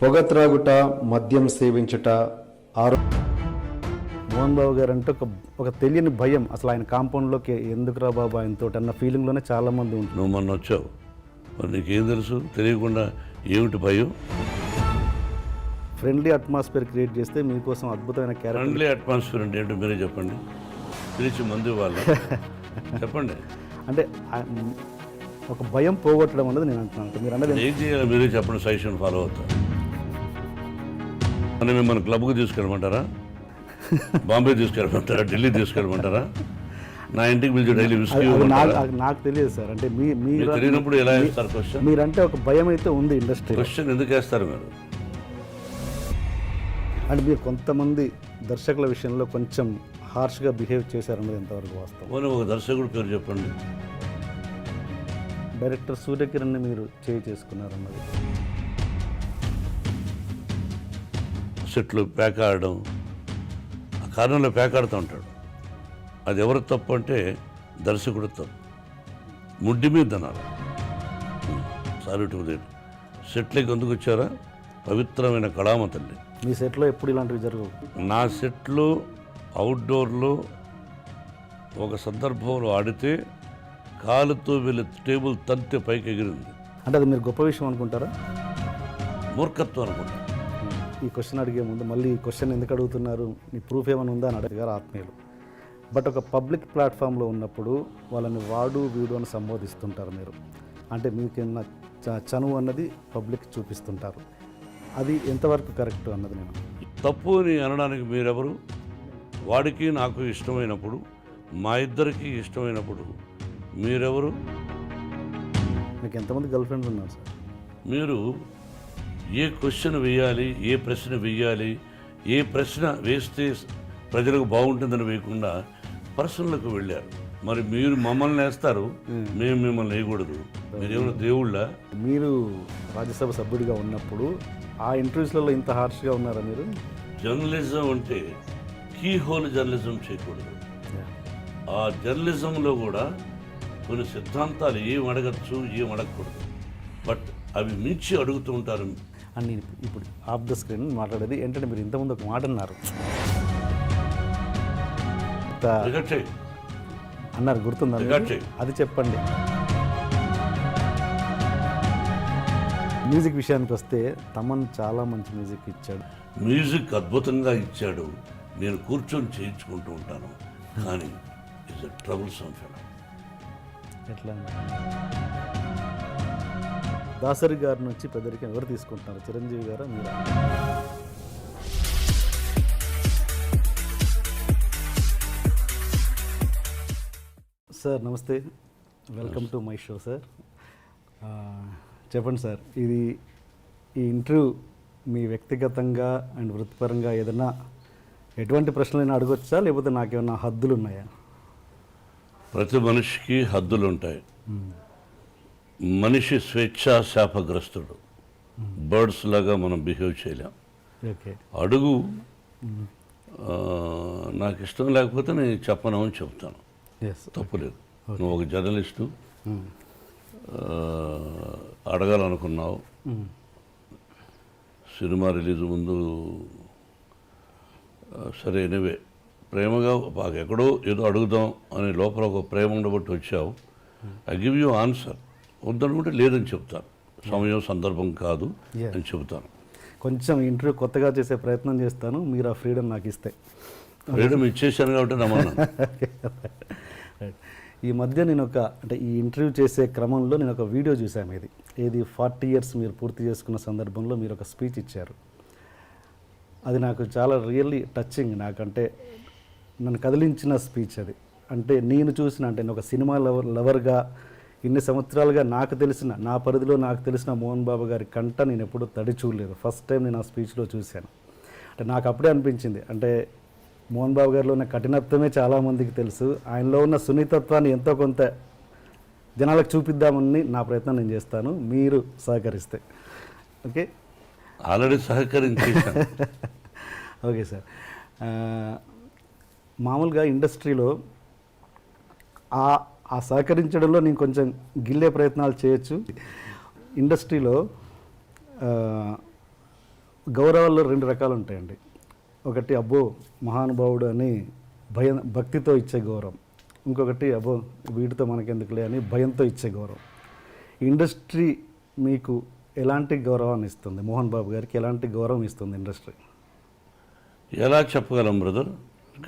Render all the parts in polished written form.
పొగ త్రాగుట, మద్యం సేవించుట, మోహన్ బాబు గారు అంటే ఒక తెలియని భయం. అసలు ఆయన కాంపౌండ్లోకి ఎందుకురా బాబు ఆయనతో అన్న ఫీలింగ్లోనే చాలామంది ఉంటుంది. నువ్వు మొన్న వచ్చావు, మరి నీకేం తెలుసు? తెలియకుండా ఏమిటి భయం? ఫ్రెండ్లీ అట్మాస్ఫియర్ క్రియేట్ చేస్తే మీకోసం అద్భుతమైన క్యారెక్టర్. ఫ్రెండ్లీ అట్మాస్ఫియర్ అంటే ఏంటో మీరే చెప్పండి. పిలిచి మందు వాళ్ళ చెప్పండి. అంటే ఒక భయం పోగొట్టడం అన్నది నేను అంటున్నాను. మీరు అన్నది ఏం చేయాలి మీరే చెప్పండి, సజెషన్ ఫాలో అవుతారు. అని మిమ్మల్ని క్లబ్కి తీసుకెళ్ళమంటారా? బాంబే తీసుకెళ్ళమంటారా? ఢిల్లీ తీసుకెళ్ళమంటారా? నా ఇంటికి పిలిచి డైలీ విస్కీ నాకు తెలియదు సార్. అంటే మీరు తెలియనప్పుడు ఎలా వేస్తారు క్వశ్చన్? మీరంటే ఒక భయం అయితే ఉంది ఇండస్ట్రీ. క్వశ్చన్ ఎందుకు వేస్తారు మీరు? అంటే మీరు కొంతమంది దర్శకుల విషయంలో కొంచెం హార్ష్గా బిహేవ్ చేశారన్నది ఎంతవరకు వాస్తవం? పోనీ ఒక దర్శకుడు పేరు చెప్పండి. డైరెక్టర్ సూర్యకిరణ్ని మీరు చేసుకున్నారన్నది. సెట్లు ప్యాక్ ఆడడం, ఆ కారణంలో ప్యాక్ ఆడుతూ ఉంటాడు. అది ఎవరు తప్పు అంటే దర్శకుడు తప్పు. ముడ్డి మీద అన్నారు. Sorry to that. సెట్లకి ఎందుకు వచ్చారా? పవిత్రమైన కళామ తల్లి. మీ సెట్లో ఎప్పుడు ఇలాంటివి జరగవు? నా సెట్లో అవుట్డోర్లో ఒక సందర్భంలో ఆడితే కాలుతో వెళ్ళి టేబుల్ తంతే పైకి ఎగిరింది. అంటే అది మీరు గొప్ప విషయం అనుకుంటారా? మూర్ఖత్వం అనుకుంటా. ఈ క్వశ్చన్ అడిగే ముందు మళ్ళీ ఈ క్వశ్చన్ ఎందుకు అడుగుతున్నారు, నీ ప్రూఫ్ ఏమైనా ఉందా అని అడిగారు ఆత్మీయులు. బట్ ఒక పబ్లిక్ ప్లాట్ఫామ్లో ఉన్నప్పుడు వాళ్ళని వాడు వీడు అని సంబోధిస్తుంటారు మీరు. అంటే మీకున్న చనువు అన్నది పబ్లిక్ చూపిస్తుంటారు. అది ఎంతవరకు కరెక్ట్ అన్నది నేను తప్పు అని అనడానికి మీరెవరు? వాడికి నాకు ఇష్టమైనప్పుడు, మా ఇద్దరికి ఇష్టమైనప్పుడు మీరెవరు? మీకు ఎంతమంది గర్ల్ ఫ్రెండ్స్ ఉన్నారు సార్? మీరు ఏ క్వశ్చన్ వేయాలి, ఏ ప్రశ్న వేయాలి, ఏ ప్రశ్న వేస్తే ప్రజలకు బాగుంటుందని వేయకుండా పర్సనల్కి వెళ్ళారు. మరి మీరు మమ్మల్ని వేస్తారు, మేము మిమ్మల్ని వేయకూడదు. మీరేమైనా దేవుళ్ళ? మీరు రాజ్యసభ సభ్యుడిగా ఉన్నప్పుడు ఆ ఇంటర్వ్యూస్లలో ఇంత హార్ష్గా ఉన్నారా మీరు? జర్నలిజం అంటే కీ హోల్ జర్నలిజం చేయకూడదు. ఆ జర్నలిజంలో కూడా కొన్ని సిద్ధాంతాలు ఏం అడగచ్చు, ఏం అడగకూడదు. బట్ అవి మించి అడుగుతూ ఉంటారు. అని ఇప్పుడు ఆఫ్ ద స్క్రీన్ మాట్లాడేది ఏంటంటే, మీరు ఇంతకుముందు ఒక మాట అన్నారు, అన్నారు గుర్తుందా? అది చెప్పండి. మ్యూజిక్ విషయానికి వస్తే తమన్ చాలా మంచి మ్యూజిక్ ఇచ్చాడు. మ్యూజిక్ అద్భుతంగా ఇచ్చాడు. నేను కూర్చొని చేయించుకుంటూ ఉంటాను. కానీ ఇట్స్ ఎ ట్రబుల్సమ్ ఫెలో. ఎట్లా? దాసరి గారి నుంచి పెద్దరికం ఎవరు తీసుకుంటున్నారు, చిరంజీవి గారా మీరా? సార్ నమస్తే, welcome to my show sir. చెప్పండి సార్, ఈ ఇంటర్వ్యూ మీ వ్యక్తిగతంగా అండ్ వృత్తిపరంగా ఏదైనా ఎటువంటి ప్రశ్నలైనా అడగొచ్చా, లేకపోతే నాకేమన్నా హద్దులు ఉన్నాయా? ప్రతి మనిషికి హద్దులు ఉంటాయి. మనిషి స్వేచ్ఛా శాపగ్రస్తుడు. బర్డ్స్ లాగా మనం బిహేవ్ చేయలేం. అడుగు, నాకు ఇష్టం లేకపోతే నేను చెప్పను అని చెప్తాను, తప్పులేదు. నువ్వు ఒక జర్నలిస్టు, అడగాలనుకున్నావు, సినిమా రిలీజ్ ముందు సరే ఎనివే ప్రేమగా మాకు ఎక్కడో ఏదో అడుగుదాం అని లోపల ఒక ప్రేమ ఉండబట్టి వచ్చావు. I give you answer. వద్దనుకుంటే లేదని చెప్తాను, సమయం సందర్భం కాదు అని చెబుతాను. కొంచెం ఇంటర్వ్యూ కొత్తగా చేసే ప్రయత్నం చేస్తాను, మీరు ఆ ఫ్రీడమ్ నాకు ఇస్తే. ఫ్రీడమ్ ఇచ్చేసాను కాబట్టి నమ్మను. ఈ మధ్య నేను అంటే ఈ ఇంటర్వ్యూ చేసే క్రమంలో నేను ఒక వీడియో చూసాను. ఏది 40 years మీరు పూర్తి చేసుకున్న సందర్భంలో మీరు ఒక స్పీచ్ ఇచ్చారు. అది నాకు చాలా రియల్లీ టచింగ్. నాకంటే నన్ను కదిలించిన స్పీచ్ అది. అంటే నేను చూసిన, అంటే నేను ఒక సినిమా లవర్గా ఇన్ని సంవత్సరాలుగా నాకు తెలిసిన, నా పరిధిలో నాకు తెలిసిన మోహన్ బాబు గారి కంట నేను ఎప్పుడూ తడి చూడలేదు. ఫస్ట్ టైం నేను ఆ స్పీచ్లో చూశాను. అంటే నాకు అప్పుడే అనిపించింది, అంటే మోహన్ బాబు గారిలో ఉన్న కఠినత్వమే చాలామందికి తెలుసు, ఆయనలో ఉన్న సున్నితత్వాన్ని ఎంతో కొంత జనాలకు చూపిద్దామని నా ప్రయత్నం నేను చేస్తాను, మీరు సహకరిస్తే. ఓకే, ఆల్రెడీ సహకరించేసాను. Okay sir. మామూలుగా ఇండస్ట్రీలో ఆ సహకరించడంలో నేను కొంచెం గిల్లే ప్రయత్నాలు చేయొచ్చు. ఇండస్ట్రీలో గౌరవాల్లో 2 రకాలు ఉంటాయండి. ఒకటి అబ్బో మహానుభావుడు అని భక్తితో ఇచ్చే గౌరవం, ఇంకొకటి అబ్బో వీటితో మనకెందుకులే అని భయంతో ఇచ్చే గౌరవం. ఇండస్ట్రీ మీకు ఎలాంటి గౌరవాన్ని ఇస్తుంది? మోహన్ బాబు గారికి ఎలాంటి గౌరవం ఇస్తుంది ఇండస్ట్రీ? ఎలా చెప్పగలం బ్రదర్?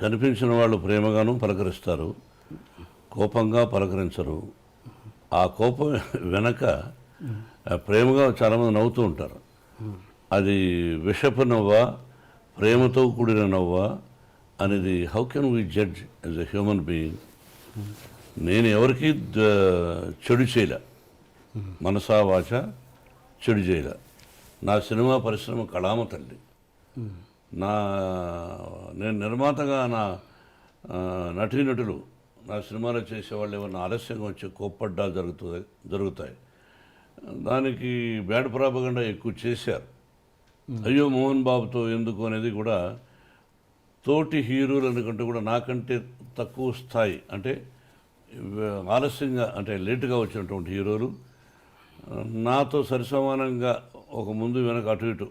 కనిపించిన వాళ్ళు ప్రేమగాను పలకరిస్తారు, కోపంగా పలకరించరు. ఆ కోపం వెనక ప్రేమగా చాలామంది నవ్వుతూ ఉంటారు. అది విషపు నవ్వా, ప్రేమతో కూడిన నవ్వా అనేది how can we judge as a human being? నేను ఎవరికి చెడు చేయలే, మనసా వాచ చెడు చేయలే. నా సినిమా పరిశ్రమ కళామ తల్లి. నేను నిర్మాతగా నా నటీనటులు నా సినిమాలో చేసేవాళ్ళు ఏమన్నా ఆలస్యంగా వచ్చి కోప్పడ్డాలు జరుగుతాయి. దానికి బ్యాడ్ ప్రాపగండా ఎక్కువ చేశారు. అయ్యో మోహన్ బాబుతో ఎందుకు అనేది కూడా తోటి హీరోలు కంటే కూడా నాకంటే తక్కువ స్థాయి, అంటే ఆలస్యంగా అంటే లేటుగా వచ్చినటువంటి హీరోలు నాతో సరిసమానంగా ఒక ముందు వెనక అటు ఇటు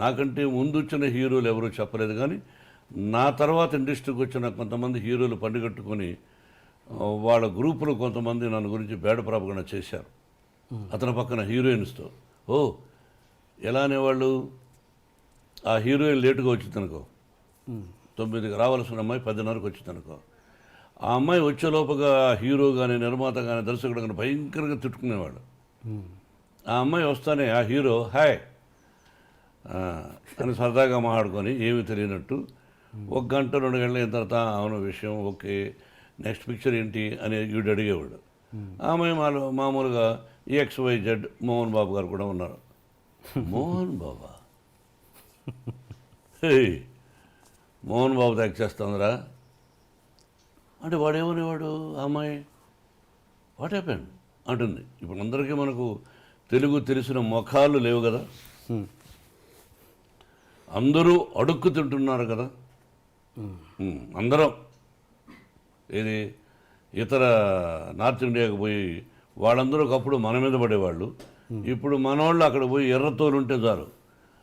నాకంటే ముందు వచ్చిన హీరోలు ఎవరూ చెప్పలేదు. కానీ నా తర్వాత ఇండస్ట్రీకి వచ్చిన కొంతమంది హీరోలు పండుగట్టుకొని వాళ్ళ గ్రూపులో కొంతమంది నన్ను గురించి బేడ ప్రాపగండా చేశారు. అతని పక్కన హీరోయిన్స్తో ఎలా అనేవాళ్ళు, ఆ హీరోయిన్ లేటుగా వచ్చిందనుకో, 9కి రావాల్సిన అమ్మాయి 10:30కి వచ్చిందనుకో, ఆ అమ్మాయి వచ్చేలోపుగా హీరో కానీ నిర్మాత కానీ దర్శకుడు కానీ భయంకరంగా తిట్టుకునేవాడు. ఆ అమ్మాయి వస్తానే ఆ హీరో హాయ్ అని సరదాగా మాట్లాడుకొని ఏమీ తెలియనట్టు 1 గంట 2 గంటల అయిన తర్వాత అవును విషయం ఓకే నెక్స్ట్ పిక్చర్ ఏంటి అని వీడు అడిగేవాడు. ఆ అమ్మాయి మామూలుగా XYZ మోహన్ బాబు గారు కూడా ఉన్నారు. మోహన్ బాబా మోహన్ బాబు యాక్ట్ చేస్తుందిరా అంటే వాడేమనేవాడు, ఆ అమ్మాయి వాట్ హ్యాపెండ్ అంటుంది. ఇప్పుడు అందరికీ మనకు తెలుగు తెలిసిన ముఖాలు లేవు కదా, అందరూ అడుక్కు తింటున్నారు కదా. అందరం ఇది ఇతర నార్త్ ఇండియాకి పోయి వాళ్ళందరూ ఒకప్పుడు మన మీద పడేవాళ్ళు, ఇప్పుడు మనోళ్ళు అక్కడ పోయి ఎర్రతోలు ఉంటే చాలు,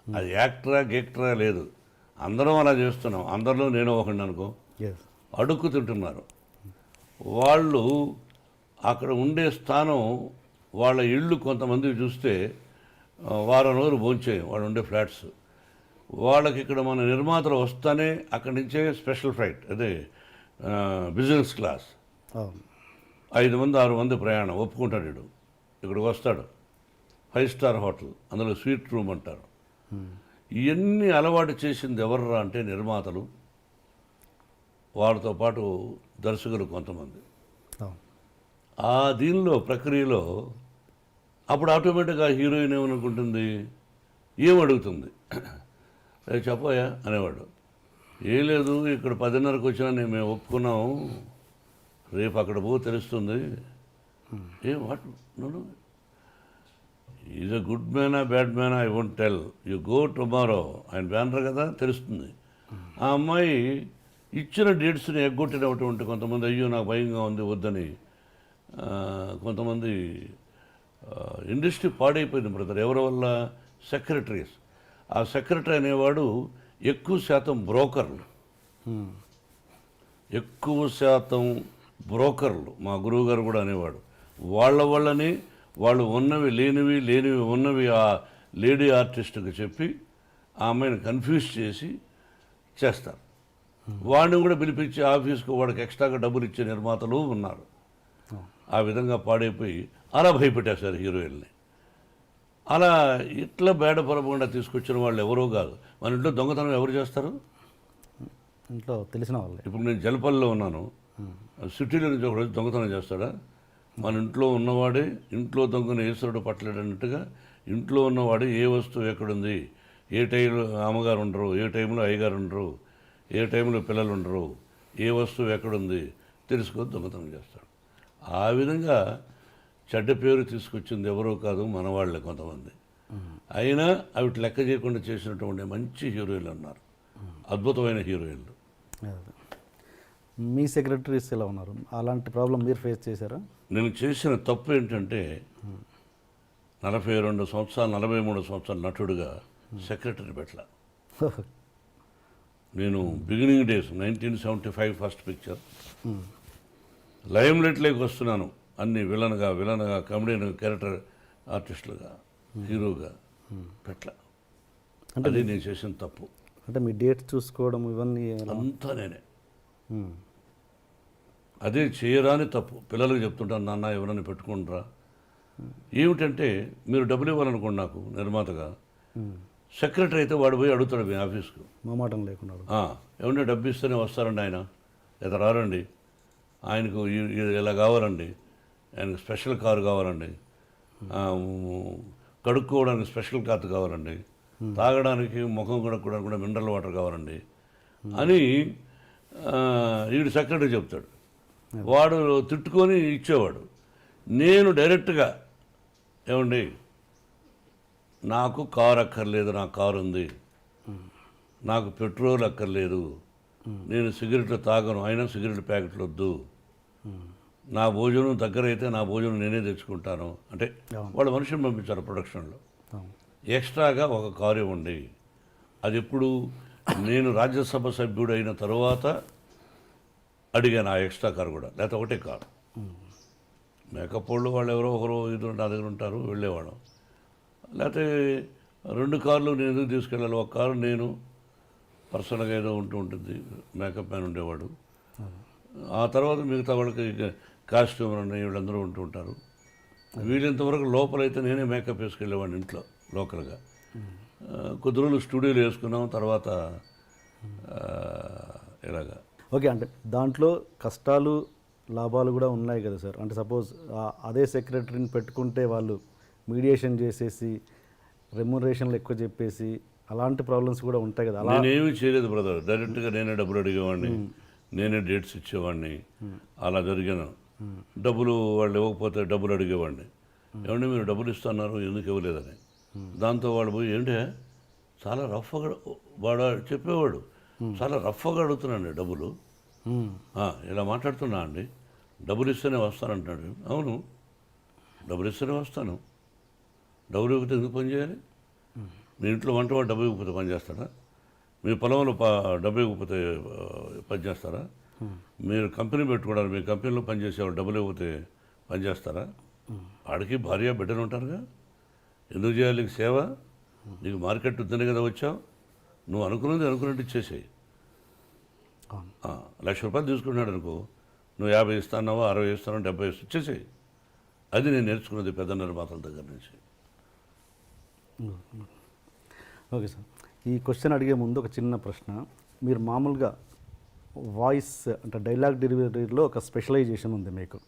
అది యాక్టరా గేక్టరా లేదు, అందరం అలా చేస్తున్నాం. అందరిలో నేను ఒకడిని అనుకో, అడుక్కు తింటున్నారు. వాళ్ళు అక్కడ ఉండే స్థానం, వాళ్ళ ఇళ్ళు కొంతమంది చూస్తే వారం రోజులు భోంచేయం వాళ్ళు ఉండే ఫ్లాట్స్. వాళ్ళకి ఇక్కడ మన నిర్మాతలు వస్తానే అక్కడి నుంచే స్పెషల్ ఫ్లైట్, అదే బిజినెస్ క్లాస్, 5 మంది 6 మంది ప్రయాణం ఒప్పుకుంటాడు. వీడు ఇక్కడికి వస్తాడు, 5 స్టార్ హోటల్, అందులో స్వీట్ రూమ్ అంటారు. ఇవన్నీ అలవాటు చేసింది ఎవర్రా అంటే నిర్మాతలు, వారితో పాటు దర్శకులు కొంతమంది. ఆ దీనిలో ప్రక్రియలో అప్పుడు ఆటోమేటిక్గా హీరోయిన్ ఏమనుకుంటుంది, ఏమడుగుతుంది, చెప్పోయా అనేవాడు. ఏం లేదు ఇక్కడ 10:30కి వచ్చినా మేము ఒప్పుకున్నాము, రేపు అక్కడ తెలుస్తుంది. వాట్ నన్ను ఈజ్ అ గుడ్ మ్యానా బ్యాడ్ మ్యానా I won't tell, you go tomorrow ఆయన బ్యానర్ కదా తెలుస్తుంది. ఆ అమ్మాయి ఇచ్చిన డేట్స్ని ఎగ్గొట్టినటువంటి కొంతమంది అయ్యో నాకు భయంగా ఉంది వద్దని, కొంతమంది ఇండస్ట్రీ పాడైపోయింది బ్రదర్. ఎవరి వల్ల? సెక్రటరీస్. ఆ సెక్రటరీ అనేవాడు ఎక్కువ శాతం బ్రోకర్లు, మా గురువు గారు కూడా అనేవాడు. వాళ్ళ వల్లనే వాళ్ళు ఉన్నవి లేనివి ఉన్నవి ఆ లేడీ ఆర్టిస్ట్కి చెప్పి ఆ అమ్మాయిని కన్ఫ్యూజ్ చేసి చేస్తారు. వాడిని కూడా పిలిపించి ఆఫీస్కు వాడికి ఎక్స్ట్రాగా డబ్బులు ఇచ్చే నిర్మాతలు ఉన్నారు. ఆ విధంగా పాడైపోయి అలా భయపెట్టేశారు హీరోయిన్ని. అలా ఇట్లా బేడ పొరపకుండా తీసుకొచ్చిన వాళ్ళు ఎవరో కాదు. మన ఇంట్లో దొంగతనం ఎవరు చేస్తారు? ఇంట్లో తెలిసిన వాళ్ళే. ఇప్పుడు నేను జలపల్లిలో ఉన్నాను, సిటీలో నుంచి ఒకరోజు దొంగతనం చేస్తాడా? మన ఇంట్లో ఉన్నవాడే ఇంట్లో దొంగను ఈశ్వరుడు పట్టలేడన్నట్టుగా ఇంట్లో ఉన్నవాడు ఏ వస్తువు ఎక్కడుంది, ఏ టైంలో అమ్మగారు ఉండరు, ఏ టైంలో అయ్యగారు ఉండరు, ఏ టైంలో పిల్లలు ఉండరు, ఏ వస్తువు ఎక్కడుంది తెలుసుకొని దొంగతనం చేస్తాడు. ఆ విధంగా చెడ్డ పేరు తీసుకొచ్చింది ఎవరో కాదు మన వాళ్ళే కొంతమంది. అయినా అవి లెక్క చేయకుండా చేసినటువంటి మంచి హీరోయిన్లు ఉన్నారు, అద్భుతమైన హీరోయిన్లు. మీ సెక్రటరీస్ ఎలా ఉన్నారు? అలాంటి ప్రాబ్లం మీరు ఫేస్ చేశారా? నేను చేసిన తప్పు ఏంటంటే 42 సంవత్సరాలు 43 సంవత్సరాలు నటుడుగా సెక్రటరీ పెట్టల. నేను బిగినింగ్ డేస్ 1975 ఫస్ట్ పిక్చర్ లైమ్ లైట్లోకి వస్తున్నాను, అన్ని విలన్గా కామెడీన్ క్యారెక్టర్ ఆర్టిస్టులుగా, హీరోగా పెట్టల. అది నేను చేసిన తప్పు. అంటే మీ డేట్ చూసుకోవడం ఇవన్నీ అంతా నేనే. అదే చేయరాని తప్పు. పిల్లలకు చెప్తుంటాను, నాన్న ఎవరైనా పెట్టుకుంటారా. ఏమిటంటే మీరు డబ్బులు ఇవ్వాలనుకోండి నాకు నిర్మాతగా, సెక్రటరీ అయితే వాడు పోయి అడుగుతాడు మీ ఆఫీస్కు, మొహమాటం లేకుండా. ఏమన్నా డబ్బు ఇస్తేనే వస్తారండి ఆయన, లేదా రారండి, ఆయనకు ఇలా కావాలండి, ఆయనకు స్పెషల్ కారు కావాలండి, కడుక్కోవడానికి స్పెషల్ కారు కావాలండి, తాగడానికి ముఖం కడుక్కోవడానికి కూడా మినరల్ వాటర్ కావాలండి అని వీడు సెక్రటరీ చెప్తాడు. వాడు తిట్టుకొని ఇచ్చేవాడు. నేను డైరెక్ట్గా ఏమండి నాకు కారు అక్కర్లేదు, నాకు కారు ఉంది, నాకు పెట్రోల్ అక్కర్లేదు, నేను సిగరెట్లు తాగను, అయినా సిగరెట్ ప్యాకెట్లు వద్దు, నా భోజనం దగ్గర అయితే నా భోజనం నేనే తెచ్చుకుంటాను అంటే వాళ్ళు మనుషులు పంపించారు ప్రొడక్షన్లో. ఎక్స్ట్రాగా ఒక కారు ఇవ్వండి. అది ఎప్పుడు నేను రాజ్యసభ సభ్యుడు అయిన తర్వాత అడిగాను ఆ ఎక్స్ట్రా కారు కూడా, లేకపోతే ఒకటే కారు. మేకప్ వాళ్ళు ఎవరో ఒకరు ఇద్దరు నా దగ్గర ఉంటారు, వెళ్ళేవాళ్ళం. లేకపోతే 2 కార్లు నేను ఎందుకు తీసుకెళ్ళాలి, ఒక కారు నేను పర్సనల్గా ఏదో ఉంటుంది, మేకప్ మ్యాన్ ఉండేవాడు. ఆ తర్వాత మిగతా వాళ్ళకి కాస్ట్యూమర్ అని వీళ్ళందరూ ఉంటూ ఉంటారు. వీళ్ళంతవరకు లోపలైతే నేనే మేకప్ వేసుకెళ్ళేవాడిని ఇంట్లో లోకల్గా. కొద్ది రోజులు స్టూడియోలో వేసుకున్నాం, తర్వాత ఇలాగా. ఓకే, అంటే దాంట్లో కష్టాలు లాభాలు కూడా ఉన్నాయి కదా సార్. అంటే సపోజ్ అదే సెక్రటరీని పెట్టుకుంటే వాళ్ళు మీడియేషన్ చేసేసి రెమ్యునరేషన్లు ఎక్కువ చెప్పేసి అలాంటి ప్రాబ్లమ్స్ కూడా ఉంటాయి కదా. అలా నేనేమీ చేయలేదు బ్రదర్, డైరెక్ట్గా నేనే డబ్బులు అడిగేవాడిని, నేనే డేట్స్ ఇచ్చేవాడిని. అలా జరిగాను. డబ్బులు వాళ్ళు ఇవ్వకపోతే డబ్బులు అడిగేవాడిని, ఏమంటే మీరు డబ్బులు ఇస్తున్నారు ఎందుకు ఇవ్వలేదని. దాంతో వాడు పోయి ఏంటే చాలా రఫ్గా వాడు చెప్పేవాడు, చాలా రఫ్గా అడుగుతున్నాండి డబ్బులు, ఇలా మాట్లాడుతున్నా అండి, డబ్బులు ఇస్తేనే వస్తానంటున్నాడు. అవును, డబ్బులు ఇస్తేనే వస్తాను, డబ్బులు ఇవ్వకపోతే ఎందుకు పని చేయాలి? మీ ఇంట్లో వంట వాడు డబ్బు ఇవ్వకపోతే పని చేస్తారా? మీ పొలంలో డబ్బు ఇవ్వకపోతే పని చేస్తారా? మీరు కంపెనీ పెట్టుకోవడానికి మీ కంపెనీలో పనిచేసేవాళ్ళు డబ్బులు ఇవ్వకపోతే పని చేస్తారా? వాడికి భార్య బిడ్డలు ఉంటారుగా, ఎందుకు చేయాలి నీకు సేవ? నీకు మార్కెట్ ఉందనే కదా వచ్చావు, నువ్వు అనుకున్నట్టు ఇచ్చేసేయి. 1,00,000 రూపాయలు తీసుకున్నాడు అనుకో, నువ్వు 50 ఇస్తాన్నావో 60 ఇస్తానో 70 ఇచ్చేసేయి. అది నేను నేర్చుకున్నది పెద్ద నిర్మాతల దగ్గర నుంచి. ఓకే సార్, ఈ క్వశ్చన్ అడిగే ముందు ఒక చిన్న ప్రశ్న. మీరు మామూలుగా వాయిస్ అంటే డైలాగ్ డెలివరీలో ఒక స్పెషలైజేషన్ ఉంది మీకు,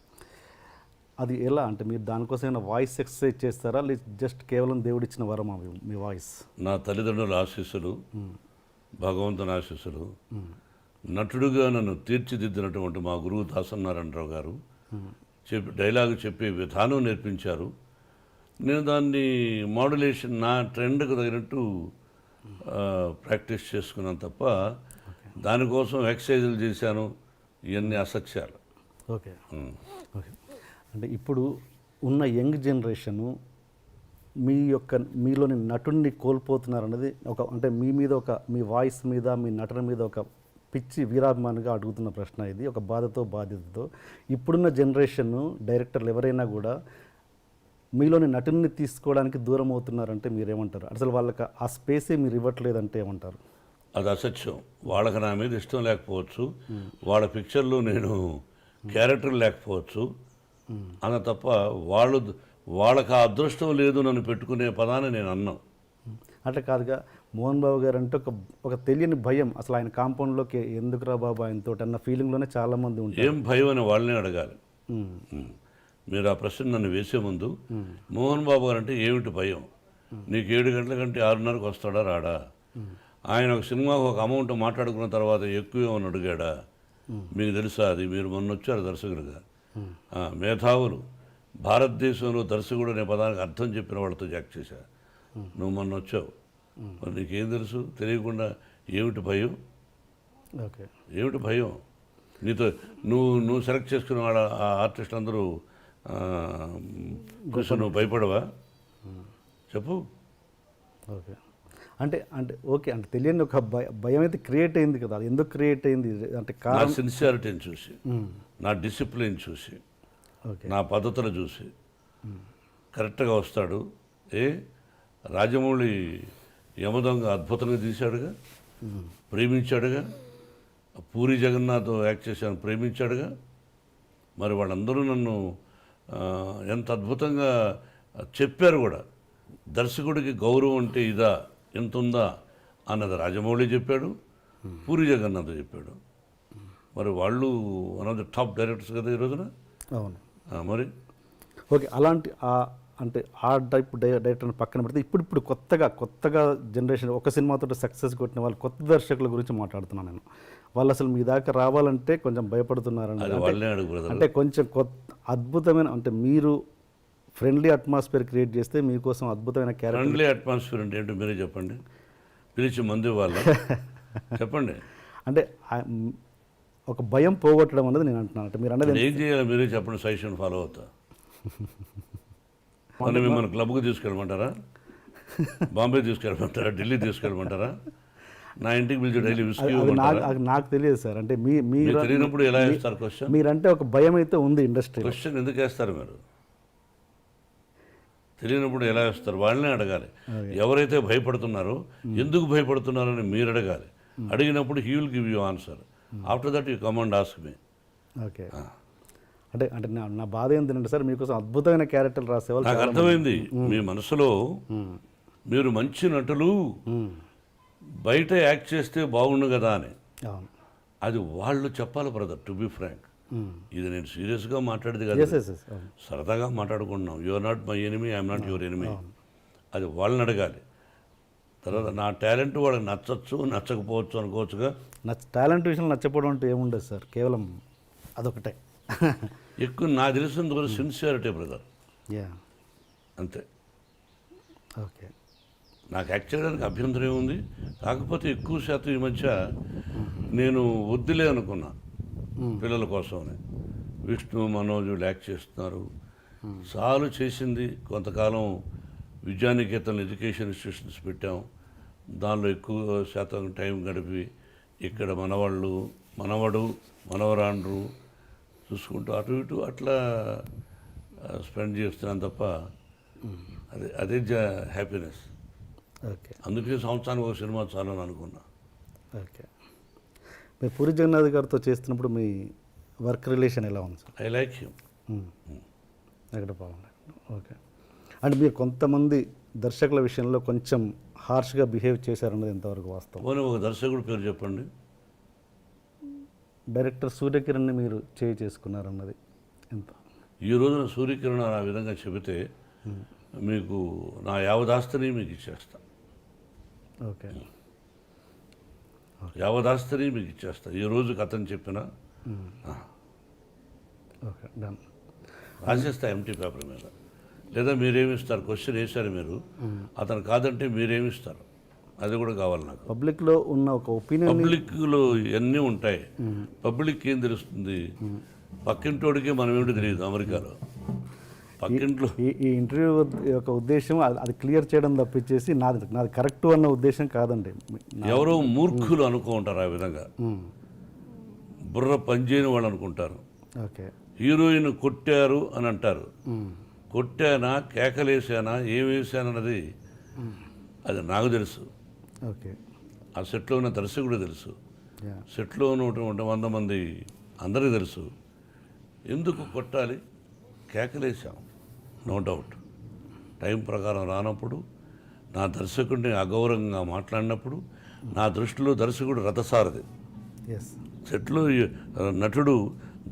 అది ఎలా? అంటే మీరు దానికోసమైనా వాయిస్ ఎక్సర్సైజ్ చేస్తారా, లేదు జస్ట్ కేవలం దేవుడిచ్చిన వరమా మీ వాయిస్? నా తల్లిదండ్రుల ఆశీస్సులు, భగవంతుని ఆశీస్సులు, నటుడుగా నన్ను తీర్చిదిద్దినటువంటి మా గురువు దాసనారాయణరావు గారు డైలాగ్ చెప్పే విధానం నేర్పించారు. నేను దాన్ని మాడ్యులేషన్ నా ట్రెండ్కి తగినట్టు ప్రాక్టీస్ చేసుకున్నాను తప్ప దానికోసం ఎక్సర్సైజులు చేశాను, ఇవన్నీ అసత్యాలు. Okay okay. అంటే ఇప్పుడు ఉన్న యంగ్ జనరేషను మీలోని నటుడిని కోల్పోతున్నారన్నది అంటే మీ మీద మీ వాయిస్ మీద మీ నటన మీద ఒక పిచ్చి వీరాభిమానిగా అడుగుతున్న ప్రశ్న ఇది, ఒక బాధ్యతతో. ఇప్పుడున్న జనరేషన్ డైరెక్టర్లు ఎవరైనా కూడా మీలోని నటుని తీసుకోవడానికి దూరం అవుతున్నారంటే మీరేమంటారు? అసలు వాళ్ళకి ఆ స్పేసే మీరు ఇవ్వట్లేదంటే ఏమంటారు? అది అసత్యం. వాళ్ళకి నా మీద ఇష్టం లేకపోవచ్చు, వాళ్ళ పిక్చర్లో నేను క్యారెక్టర్ లేకపోవచ్చు అన్న తప్ప వాళ్ళకి ఆ అదృష్టం లేదు నన్ను పెట్టుకునే పదాన్ని నేను అన్నాను. అంటే కాదుగా, మోహన్ బాబు గారు అంటే ఒక తెలియని భయం, అసలు ఆయన కాంపౌండ్లోకి ఎందుకురా బాబు ఆయనతో అన్న ఫీలింగ్లోనే చాలామంది ఉంటారు. ఏం భయం అని వాళ్ళనే అడగాలి. మీరు ఆ ప్రశ్న నన్ను వేసే ముందు మోహన్ బాబు గారు అంటే ఏమిటి భయం? నీకు 7 గంటల కంటే 6:30కు వస్తాడా రాడా? ఆయన ఒక సినిమాకు ఒక అమౌంట్ మాట్లాడుకున్న తర్వాత ఎక్కువ ఏమని అడిగాడా? మీకు తెలుసా అది? మీరు మొన్న వచ్చారు దర్శకులుగా, మేధావులు భారతదేశంలో దర్శకుడు అనే పదానికి అర్థం చెప్పిన వాళ్ళతో యాక్ట్ చేశా. నువ్వు మొన్న వచ్చావు, మరి నీకేం తెలుసు? తెలియకుండా ఏమిటి భయం? ఓకే, ఏమిటి భయం? నీతో నువ్వు సెలెక్ట్ చేసుకున్న వాళ్ళ ఆర్టిస్టులు అందరూ చూసి నువ్వు భయపడవా? చెప్పు. ఓకే. అంటే అంటే ఓకే, అంటే తెలియని ఒక భయం అయితే క్రియేట్ అయింది కదా, అది ఎందుకు క్రియేట్ అయింది అంటే నా కారణం? సిన్సియారిటీని చూసి, నా డిసిప్లిన్ చూసి, ఓకే. నా పద్ధతులు చూసి కరెక్ట్గా వస్తాడు. రాజమౌళి యమదొంగ అద్భుతంగా తీశాడుగా, ప్రేమించాడుగా. పూరి జగన్నాథ్ యాక్ట్ చేశాను, ప్రేమించాడుగా. మరి వాళ్ళందరూ నన్ను ఎంత అద్భుతంగా చెప్పారు కూడా. దర్శకుడికి గౌరవం అంటే ఇదా, ఎంత ఉందా అన్నది రాజమౌళి చెప్పాడు, పూరి జగన్నాథ్ చెప్పాడు. మరి వాళ్ళు one of the top directors కదా ఈ రోజున. అవును. మరి ఓకే, అలాంటి అంటే ఆ టైప్ డైరెక్టర్ని పక్కన పెడితే ఇప్పుడు కొత్తగా జనరేషన్ ఒక సినిమాతో సక్సెస్ కొట్టిన వాళ్ళు కొత్త దర్శకుల గురించి మాట్లాడుతున్నాను నేను. వాళ్ళు అసలు మీ దాకా రావాలంటే కొంచెం భయపడుతున్నారండి. అది వాళ్ళనే అడుగు బ్రదర్. అంటే కొంచెం అద్భుతమైన, అంటే మీరు ఫ్రెండ్లీ అట్మాస్ఫియర్ క్రియేట్ చేస్తే మీకోసం అద్భుతమైన క్యారెక్టర్. ఫ్రెండ్లీ అట్మాస్ఫియర్ అంటే ఏంటో మీరే చెప్పండి. పిలిచి మందు వాళ్ళ చెప్పండి. అంటే ఒక భయం పోగొట్టడం అనేది నేను అంటున్నాను. అంటే మీరు అనేది ఏం చేయాలి మీరే చెప్పండి, సజెషన్ ఫాలో అవుతా. మన మిమ్మల్ని క్లబ్కి తీసుకెళ్ళమంటారా, బాంబే తీసుకెళ్ళమంటారా, ఢిల్లీ తీసుకెళ్ళమంటారా, నా ఇంటికి పిలిచి డైలీ విస్కీ నాకు తెలియదు సార్. అంటే మీరు తెలియనప్పుడు ఎలా వేస్తారు క్వశ్చన్? మీరంటే ఒక భయం అయితే ఉంది ఇండస్ట్రీ. క్వశ్చన్ ఎందుకు వేస్తారు మీరు? తెలియనప్పుడు ఎలా వేస్తారు? వాళ్ళనే అడగాలి. ఎవరైతే భయపడుతున్నారో ఎందుకు భయపడుతున్నారని మీరు అడగాలి. అడిగినప్పుడు he will give you answer. After that you come and ask me. Okay. అంటే అంటే నా బాధ ఏంటంటే సార్, మీకోసం అద్భుతమైన క్యారెక్టర్లు రాసేవాళ్ళు. నాకు అర్థమైంది మీ మనసులో. మీరు మంచి నటులు, బయట యాక్ట్ చేస్తే బాగుండు కదా అని. అది వాళ్ళు చెప్పాలి బ్రదర్. టు బి ఫ్రాంక్, ఇది నేను సీరియస్గా మాట్లాడేది కదా, సరదాగా మాట్లాడుకుంటున్నాం. You are not my enemy, I'm not your enemy. అది వాళ్ళని అడగాలి. తర్వాత నా టాలెంట్ వాళ్ళకి నచ్చచ్చు, నచ్చకపోవచ్చు అనుకోవచ్చుగా. టాలెంట్ విషయంలో నచ్చకపోవడం అంటే ఏముండదు సార్, కేవలం అదొకటే. ఎక్కువ నాకు తెలిసినంత వరకు సిన్సియారిటీ బ్రదర్, అంతే. ఓకే. నాకు యాక్ట్ చేయడానికి అభ్యంతరం ఏముంది. కాకపోతే ఎక్కువ శాతం ఈ మధ్య నేను వద్దులే అనుకున్నా పిల్లల కోసమని. విష్ణు, మనోజ్ యాక్ట్ చేస్తున్నారు. చాలు చేసింది. కొంతకాలం విద్యానికేతన్ ఎడ్యుకేషన్ ఇన్స్టిట్యూషన్స్ పెట్టాం. దానిలో ఎక్కువ శాతం టైం గడిపి ఇక్కడ మనవడు మనవరాండ్రు చూసుకుంటూ అటు ఇటు అట్లా స్పెండ్ చేస్తున్నాను తప్ప అదే హ్యాపీనెస్. ఓకే. అందుకే సంవత్సరానికి ఒక సినిమా చాలని అనుకున్నా. ఓకే. మీరు పూరి జగన్నాథ్ గారితో చేస్తున్నప్పుడు మీ వర్క్ రిలేషన్ ఎలా ఉంది సార్? I like him. ఎక్కడ బాగుంది. ఓకే. అంటే మీరు కొంతమంది దర్శకుల విషయంలో కొంచెం హార్ష్గా బిహేవ్ చేశారన్నది ఎంతవరకు వాస్తవం? పోనీ ఒక దర్శకుడు పేరు చెప్పండి. డైరెక్టర్ సూర్యకిరణ్ని మీరు చేసుకున్నారన్నది ఎంత? ఈ రోజున సూర్యకిరణ్ ఆ విధంగా చెబితే మీకు నా యావదాస్తిని మీకు ఇచ్చేస్తా. ఓకే. యావదాస్తిని మీకు ఇచ్చేస్తా ఈ రోజుకి అతను చెప్పిన. Okay, done. రాసేస్తా ఎంటీ పేపర్ మీద. లేదా మీరేమిస్తారు? క్వశ్చన్ వేశారు మీరు, అతను కాదంటే మీరేమిస్తారు? అది కూడా కావాలి నాకు. పబ్లిక్లో ఉన్న ఒక ఒపీనియన్, పబ్లిక్లో ఇవన్నీ ఉంటాయి. పబ్లిక్ ఏం తెలుస్తుంది? పక్కింటోడికి మనం ఏమిటో తెలియదు. అమెరికాలో పక్కింట్లో ఈ ఇంటర్వ్యూ యొక్క ఉద్దేశం అది క్లియర్ చేయడం తప్పించేసి నాది కరెక్ట్ అన్న ఉద్దేశం కాదండి. ఎవరో మూర్ఖులు అనుకుంటారు ఆ విధంగా. బుర్ర పనిచేయని వాళ్ళు అనుకుంటారు. ఓకే. హీరోయిన్ కొట్టారు అని అంటారు. కొట్టానా, కేకలేసానా, ఏం వేసానన్నది అది నాకు తెలుసు. ఓకే. ఆ సెట్లో ఉన్న దర్శకుడు తెలుసు. సెట్లో ఉన్నటువంటి 100 మంది అందరికీ తెలుసు. ఎందుకు కొట్టాలి? కేకలేసాం, నో డౌట్. టైం ప్రకారం రానప్పుడు, నా దర్శకుడిని అగౌరవంగా మాట్లాడినప్పుడు, నా దృష్టిలో దర్శకుడు రథసారథి. సెట్లో నటుడు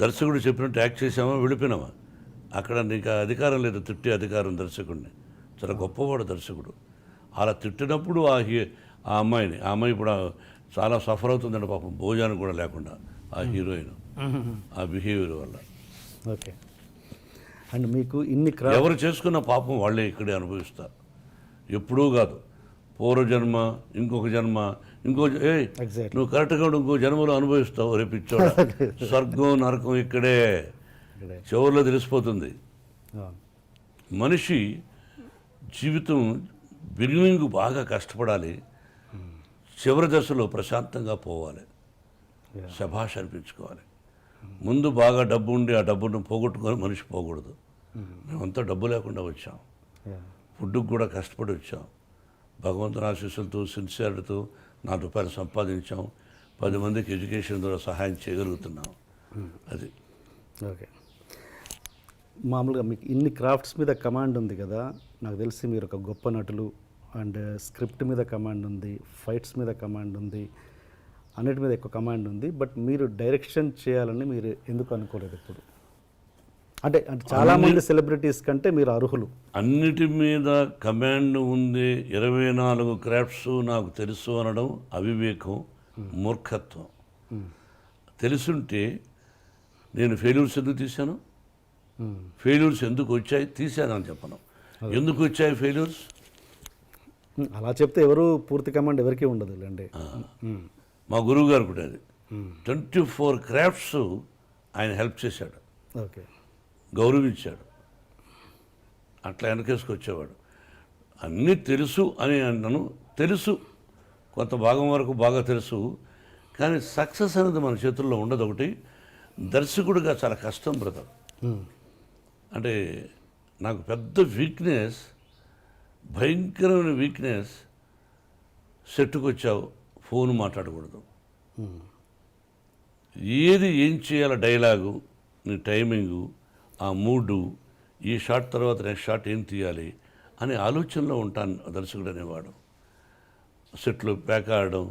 దర్శకుడు చెప్పినట్టు యాక్ట్ చేసామా, వెళ్ళిపోయినామా? అక్కడ నీకు అధికారం లేదు తిట్టే అధికారం దర్శకుడిని. చాలా గొప్పవాడు దర్శకుడు. అలా తిట్టినప్పుడు ఆ అమ్మాయి ఇప్పుడు చాలా సఫర్ అవుతుందండి పాపం, భోజనం కూడా లేకుండా ఆ హీరోయిన్ ఆ బిహేవియర్ వల్ల. ఓకే. అండ్ మీకు ఇన్ని ఎవరు చేసుకున్న పాపం వాళ్ళే ఇక్కడే అనుభవిస్తారు. ఎప్పుడూ కాదు, పూర్వజన్మ, ఇంకొక జన్మ, నువ్వు కరెక్ట్గా ఇంకో జన్మలో అనుభవిస్తావు. రేపు ఇచ్చోడ స్వర్గం నరకం ఇక్కడే చివరిలో తెలిసిపోతుంది. మనిషి జీవితం బిగినింగ్ బాగా కష్టపడాలి, చివరి దశలో ప్రశాంతంగా పోవాలి, Yeah. శభాష్ అనిపించుకోవాలి. ముందు బాగా డబ్బు ఉండి ఆ డబ్బును పోగొట్టుకొని మనిషి పోకూడదు. మేమంతా డబ్బు లేకుండా వచ్చాం, Yeah. ఫుడ్కి కూడా కష్టపడి వచ్చాం, భగవంతుని ఆశీస్సులతో సిన్సియర్తో ₹4 సంపాదించాం, 10 మందికి ఎడ్యుకేషన్ ద్వారా సహాయం చేయగలుగుతున్నాం. అది ఓకే. మామూలుగా మీకు ఇన్ని క్రాఫ్ట్స్ మీద కమాండ్ ఉంది కదా, నాకు తెలిసి మీరు ఒక గొప్ప నటులు. అండ్ స్క్రిప్ట్ మీద కమాండ్ ఉంది, ఫైట్స్ మీద కమాండ్ ఉంది, అన్నిటి మీద ఎక్కువ కమాండ్ ఉంది. బట్ మీరు డైరెక్షన్ చేయాలని మీరు ఎందుకు అనుకోలేదు ఇప్పుడు? అంటే చాలామంది సెలబ్రిటీస్ కంటే మీరు అర్హులు. అన్నిటి మీద కమాండ్ ఉంది. 24 క్రాఫ్ట్స్ నాకు తెలుసు అనడం అవివేకం, మూర్ఖత్వం. తెలుసుంటే నేను ఫెయిల్యూర్స్ ఎందుకు తీశాను, ఫెయిల్యూర్స్ ఎందుకు వచ్చాయి తీశానని చెప్పను. ఎందుకు వచ్చాయి ఫెయిల్యూర్స్? అలా చెప్తే ఎవరు పూర్తి కమాండ్ ఎవరికీ ఉండదు లేండి. మా గురువు గారు కూడా అది 24 క్రాఫ్ట్స్ ఆయన హెల్ప్ చేశాడు, ఓకే, గౌరవించాడు, అట్లా వెనకేసుకొచ్చేవాడు. అన్నీ తెలుసు అని అన్నాను. తెలుసు, కొంత భాగం వరకు బాగా తెలుసు, కానీ సక్సెస్ అనేది మన చేతుల్లో ఉండదు. ఒకటి దర్శకుడిగా చాలా కష్టం బ్రదర్. అంటే నాకు పెద్ద వీక్నెస్, భయంకరమైన వీక్నెస్, సెట్టుకు వచ్చావు ఫోన్ మాట్లాడకూడదు, ఏం చేయాలో డైలాగు, నీ టైమింగు, ఆ మూడు, ఈ షాట్ తర్వాత నెక్స్ట్ షాట్ ఏం తీయాలి అనే ఆలోచనలో ఉంటాను దర్శకుడు అనేవాడు. సెట్లు ప్యాక్ ఆడడం,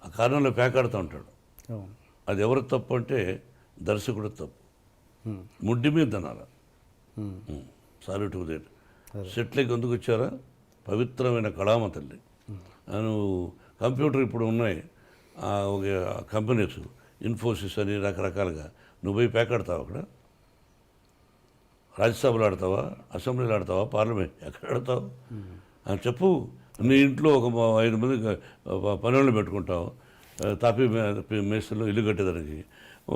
ఆ కారణంలో ప్యాక్ ఆడుతూ ఉంటాడు. అది ఎవరు తప్పు అంటే దర్శకుడు తప్పు. ముడ్డి మీద తినాలి. Sorry to that. సెట్లకి ఎందుకు వచ్చారా? పవిత్రమైన కళామ తల్లి. నువ్వు కంప్యూటర్ ఇప్పుడు ఉన్నాయి ఒక కంపెనీస్, ఇన్ఫోసిస్ అని రకరకాలుగా, నువ్వు పోయి ప్యాక్ ఆడతావు అక్కడ? రాజ్యసభలో ఆడతావా, అసెంబ్లీలో ఆడతావా, పార్లమెంట్ ఎక్కడ ఆడతావు అని చెప్పు. నీ ఇంట్లో ఒక 5 మంది పనులను పెట్టుకుంటావు, తాపీ మేస్త్రిలో ఇల్లు కట్టేదానికి.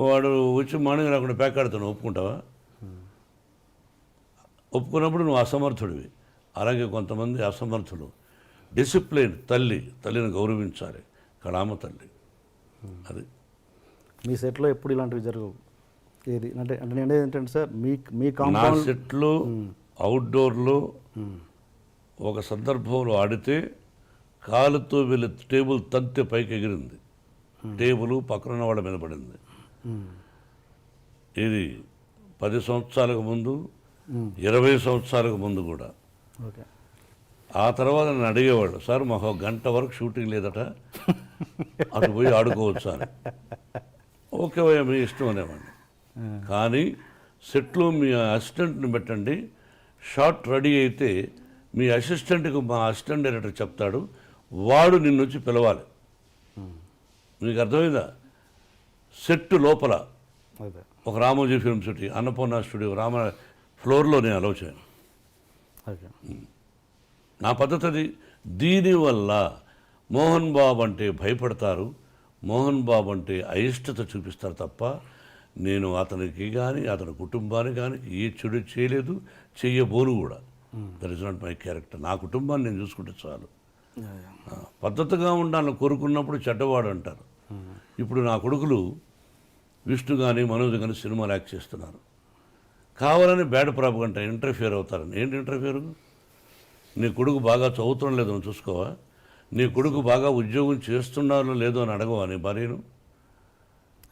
వాడు వచ్చి మార్నింగ్ రాకుండా ప్యాక్ ఆడుతాను, ఒప్పుకుంటావా? ఒప్పుకున్నప్పుడు నువ్వు అసమర్థుడివి. అలాగే కొంతమంది అసమర్థులు. డిసిప్లిన్ తల్లిని గౌరవించాలి, కళామ తల్లి. అది మీ సెట్లో ఎప్పుడు ఇలాంటివి జరగవు. ఏది అంటే అంటే నేను ఏంటంటే సార్, మీ నా కాంపౌండ్ సెట్లో అవుట్డోర్లో ఒక సందర్భంలో ఆడితే కాలుతో వెళ్ళి టేబుల్ తంతె పైకి ఎగిరింది, టేబుల్ పక్కన వాళ్ళ మీద పడింది. ఇది 10 సంవత్సరాలకు ముందు, 20 సంవత్సరాలకు ముందు కూడా. ఓకే. ఆ తర్వాత నన్ను అడిగేవాడు, సార్ మాకు 1 గంట వరకు షూటింగ్ లేదట, అటు పోయి ఆడుకోవచ్చు అని. ఓకే భయ్యా మీ ఇష్టం అనేవాడిని. కానీ సెట్లో మీ అసిస్టెంట్ని పెట్టండి, షాట్ రెడీ అయితే మీ అసిస్టెంట్కి మా అసిస్టెంట్ డైరెక్టర్ చెప్తాడు, వాడు నిన్ను వచ్చి పిలవాలి. మీకు అర్థమైందా? సెట్ లోపల అదే ఒక Ramoji film city, Annapurna studio, ఫ్లోర్లో నేను అలౌ చేయను. ఓకే. నా పద్ధతి అది. దీనివల్ల మోహన్ బాబు అంటే భయపడతారు, మోహన్ బాబు అంటే అయిష్టత చూపిస్తారు తప్ప నేను అతనికి కానీ అతని కుటుంబానికి కానీ ఏ చెడు చేయలేదు, చెయ్యబోను కూడా. That is not my character. నా కుటుంబాన్ని నేను చూసుకుంటే చాలు. పద్ధతిగా ఉండాలని కోరుకున్నప్పుడు చెడ్డవాడు అంటారు. ఇప్పుడు నా కొడుకులు విష్ణు కానీ మనోజ్ కానీ సినిమాలు యాక్ట్ చేస్తున్నారు, కావాలని బ్యాడ్ ప్రాపగంట ఇంటర్ఫియర్ అవుతారని. ఏంటి ఇంటర్ఫియర్? నీ కొడుకు బాగా చదువుతుండో లేదో అని చూసుకోవా? నీ కొడుకు బాగా ఉద్యోగం చేస్తున్నారో లేదో అని అడగవా? నీ భార్యను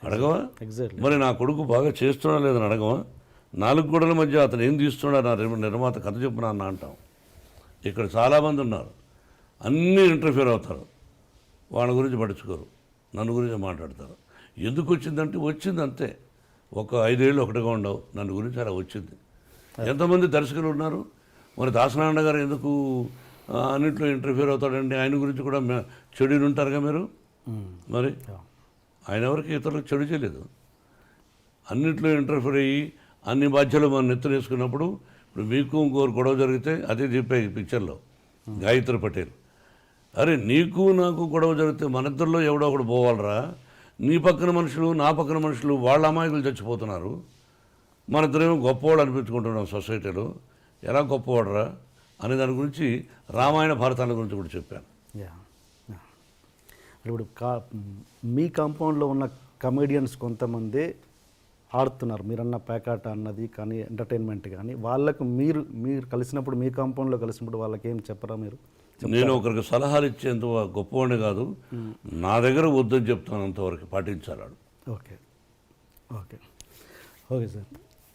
అడగవా? ఎగ్జాక్ట్లీ. మరి నా కొడుకు బాగా చేస్తున్నా లేదని అడగవా? 4 గోడల మధ్య అతను ఏం తీస్తున్నాడు నా నిర్మాత కథ చెప్పున అన్న అంటాం. ఇక్కడ చాలామంది ఉన్నారు, అన్నీ ఇంటర్ఫియర్ అవుతారు, వాళ్ళ గురించి పట్టించుకోరు, నన్ను గురించి మాట్లాడతారు. ఎందుకు వచ్చిందంటే వచ్చింది అంతే. ఒక 5 ఏళ్ళు ఒకటిగా ఉండవు, నన్ను గురించి అలా వచ్చింది. ఎంతమంది దర్శకులు ఉన్నారు? మరి దాసనారాయణ గారు ఎందుకు అన్నింటిలో ఇంటర్ఫియర్ అవుతాడండి? ఆయన గురించి కూడా చెడు ఉంటారుగా మీరు. మరి ఆయన ఎవరికి ఇతరులకు చెడు చేయలేదు, అన్నింటిలో ఇంటర్ఫియర్ అయ్యి అన్ని బాధ్యతలు మనం నెత్తినేసుకున్నప్పుడు. ఇప్పుడు మీకు ఇంకోరు గొడవ జరిగితే అదే చెప్పాయి పిక్చర్లో గాయత్రి పటేల్, అరే నీకు నాకు గొడవ జరిగితే మన ఇద్దరిలో ఎవడో ఒకడు పోవాలరా, నీ పక్కన మనుషులు నా పక్కన మనుషులు వాళ్ళ అమాయకులు చచ్చిపోతున్నారు, మన ఇద్దరేమో గొప్పవాడు అనిపించుకుంటున్నాం సొసైటీలో, ఎలా గొప్పవాడరా అనే దాని గురించి రామాయణ భారతాల గురించి కూడా చెప్పాను. ఇప్పుడు మీ కాంపౌండ్లో ఉన్న కమెడియన్స్ కొంతమంది ఆడుతున్నారు, మీరన్న పేకాట అన్నది కానీ ఎంటర్టైన్మెంట్ కానీ, వాళ్ళకు మీరు కలిసినప్పుడు, మీ కాంపౌండ్లో కలిసినప్పుడు వాళ్ళకి ఏం చెప్పరా మీరు? నేను ఒకరికి సలహాలు ఇచ్చేంత గొప్పవాడిని కాదు, నా దగ్గర వద్దని చెప్తాను, అంతవరకు పాటించాలి. Okay okay okay sir.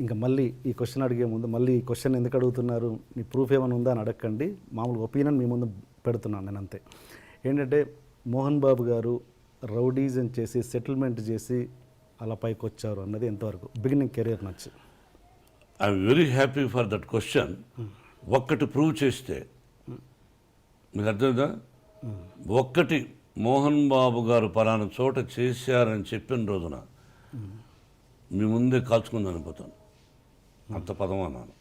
ఇంకా మళ్ళీ ఈ క్వశ్చన్ అడిగే ముందు, మళ్ళీ ఈ క్వశ్చన్ ఎందుకు అడుగుతున్నారు, నీ ప్రూఫ్ ఏమైనా ఉందా అని అడగండి, మామూలు ఒపీనియన్ మీ ముందు పెడుతున్నాను నేను అంతే. ఏంటంటే మోహన్ బాబు గారు రౌడీజం చేసి సెటిల్మెంట్ చేసి అలా పైకి వచ్చారు అన్నది ఎంతవరకు బిగినింగ్ కెరీర్ నచ్చి? I'm very happy for that question. ఒక్కటి ప్రూవ్ చేస్తే మీకు అర్థమైందా? ఒక్కటి మోహన్ బాబు గారు పలానా చోట చేశారని చెప్పిన రోజున మీ ముందే కాల్చుకుందని అనిపోతాను, అంత పదం అన్నాను.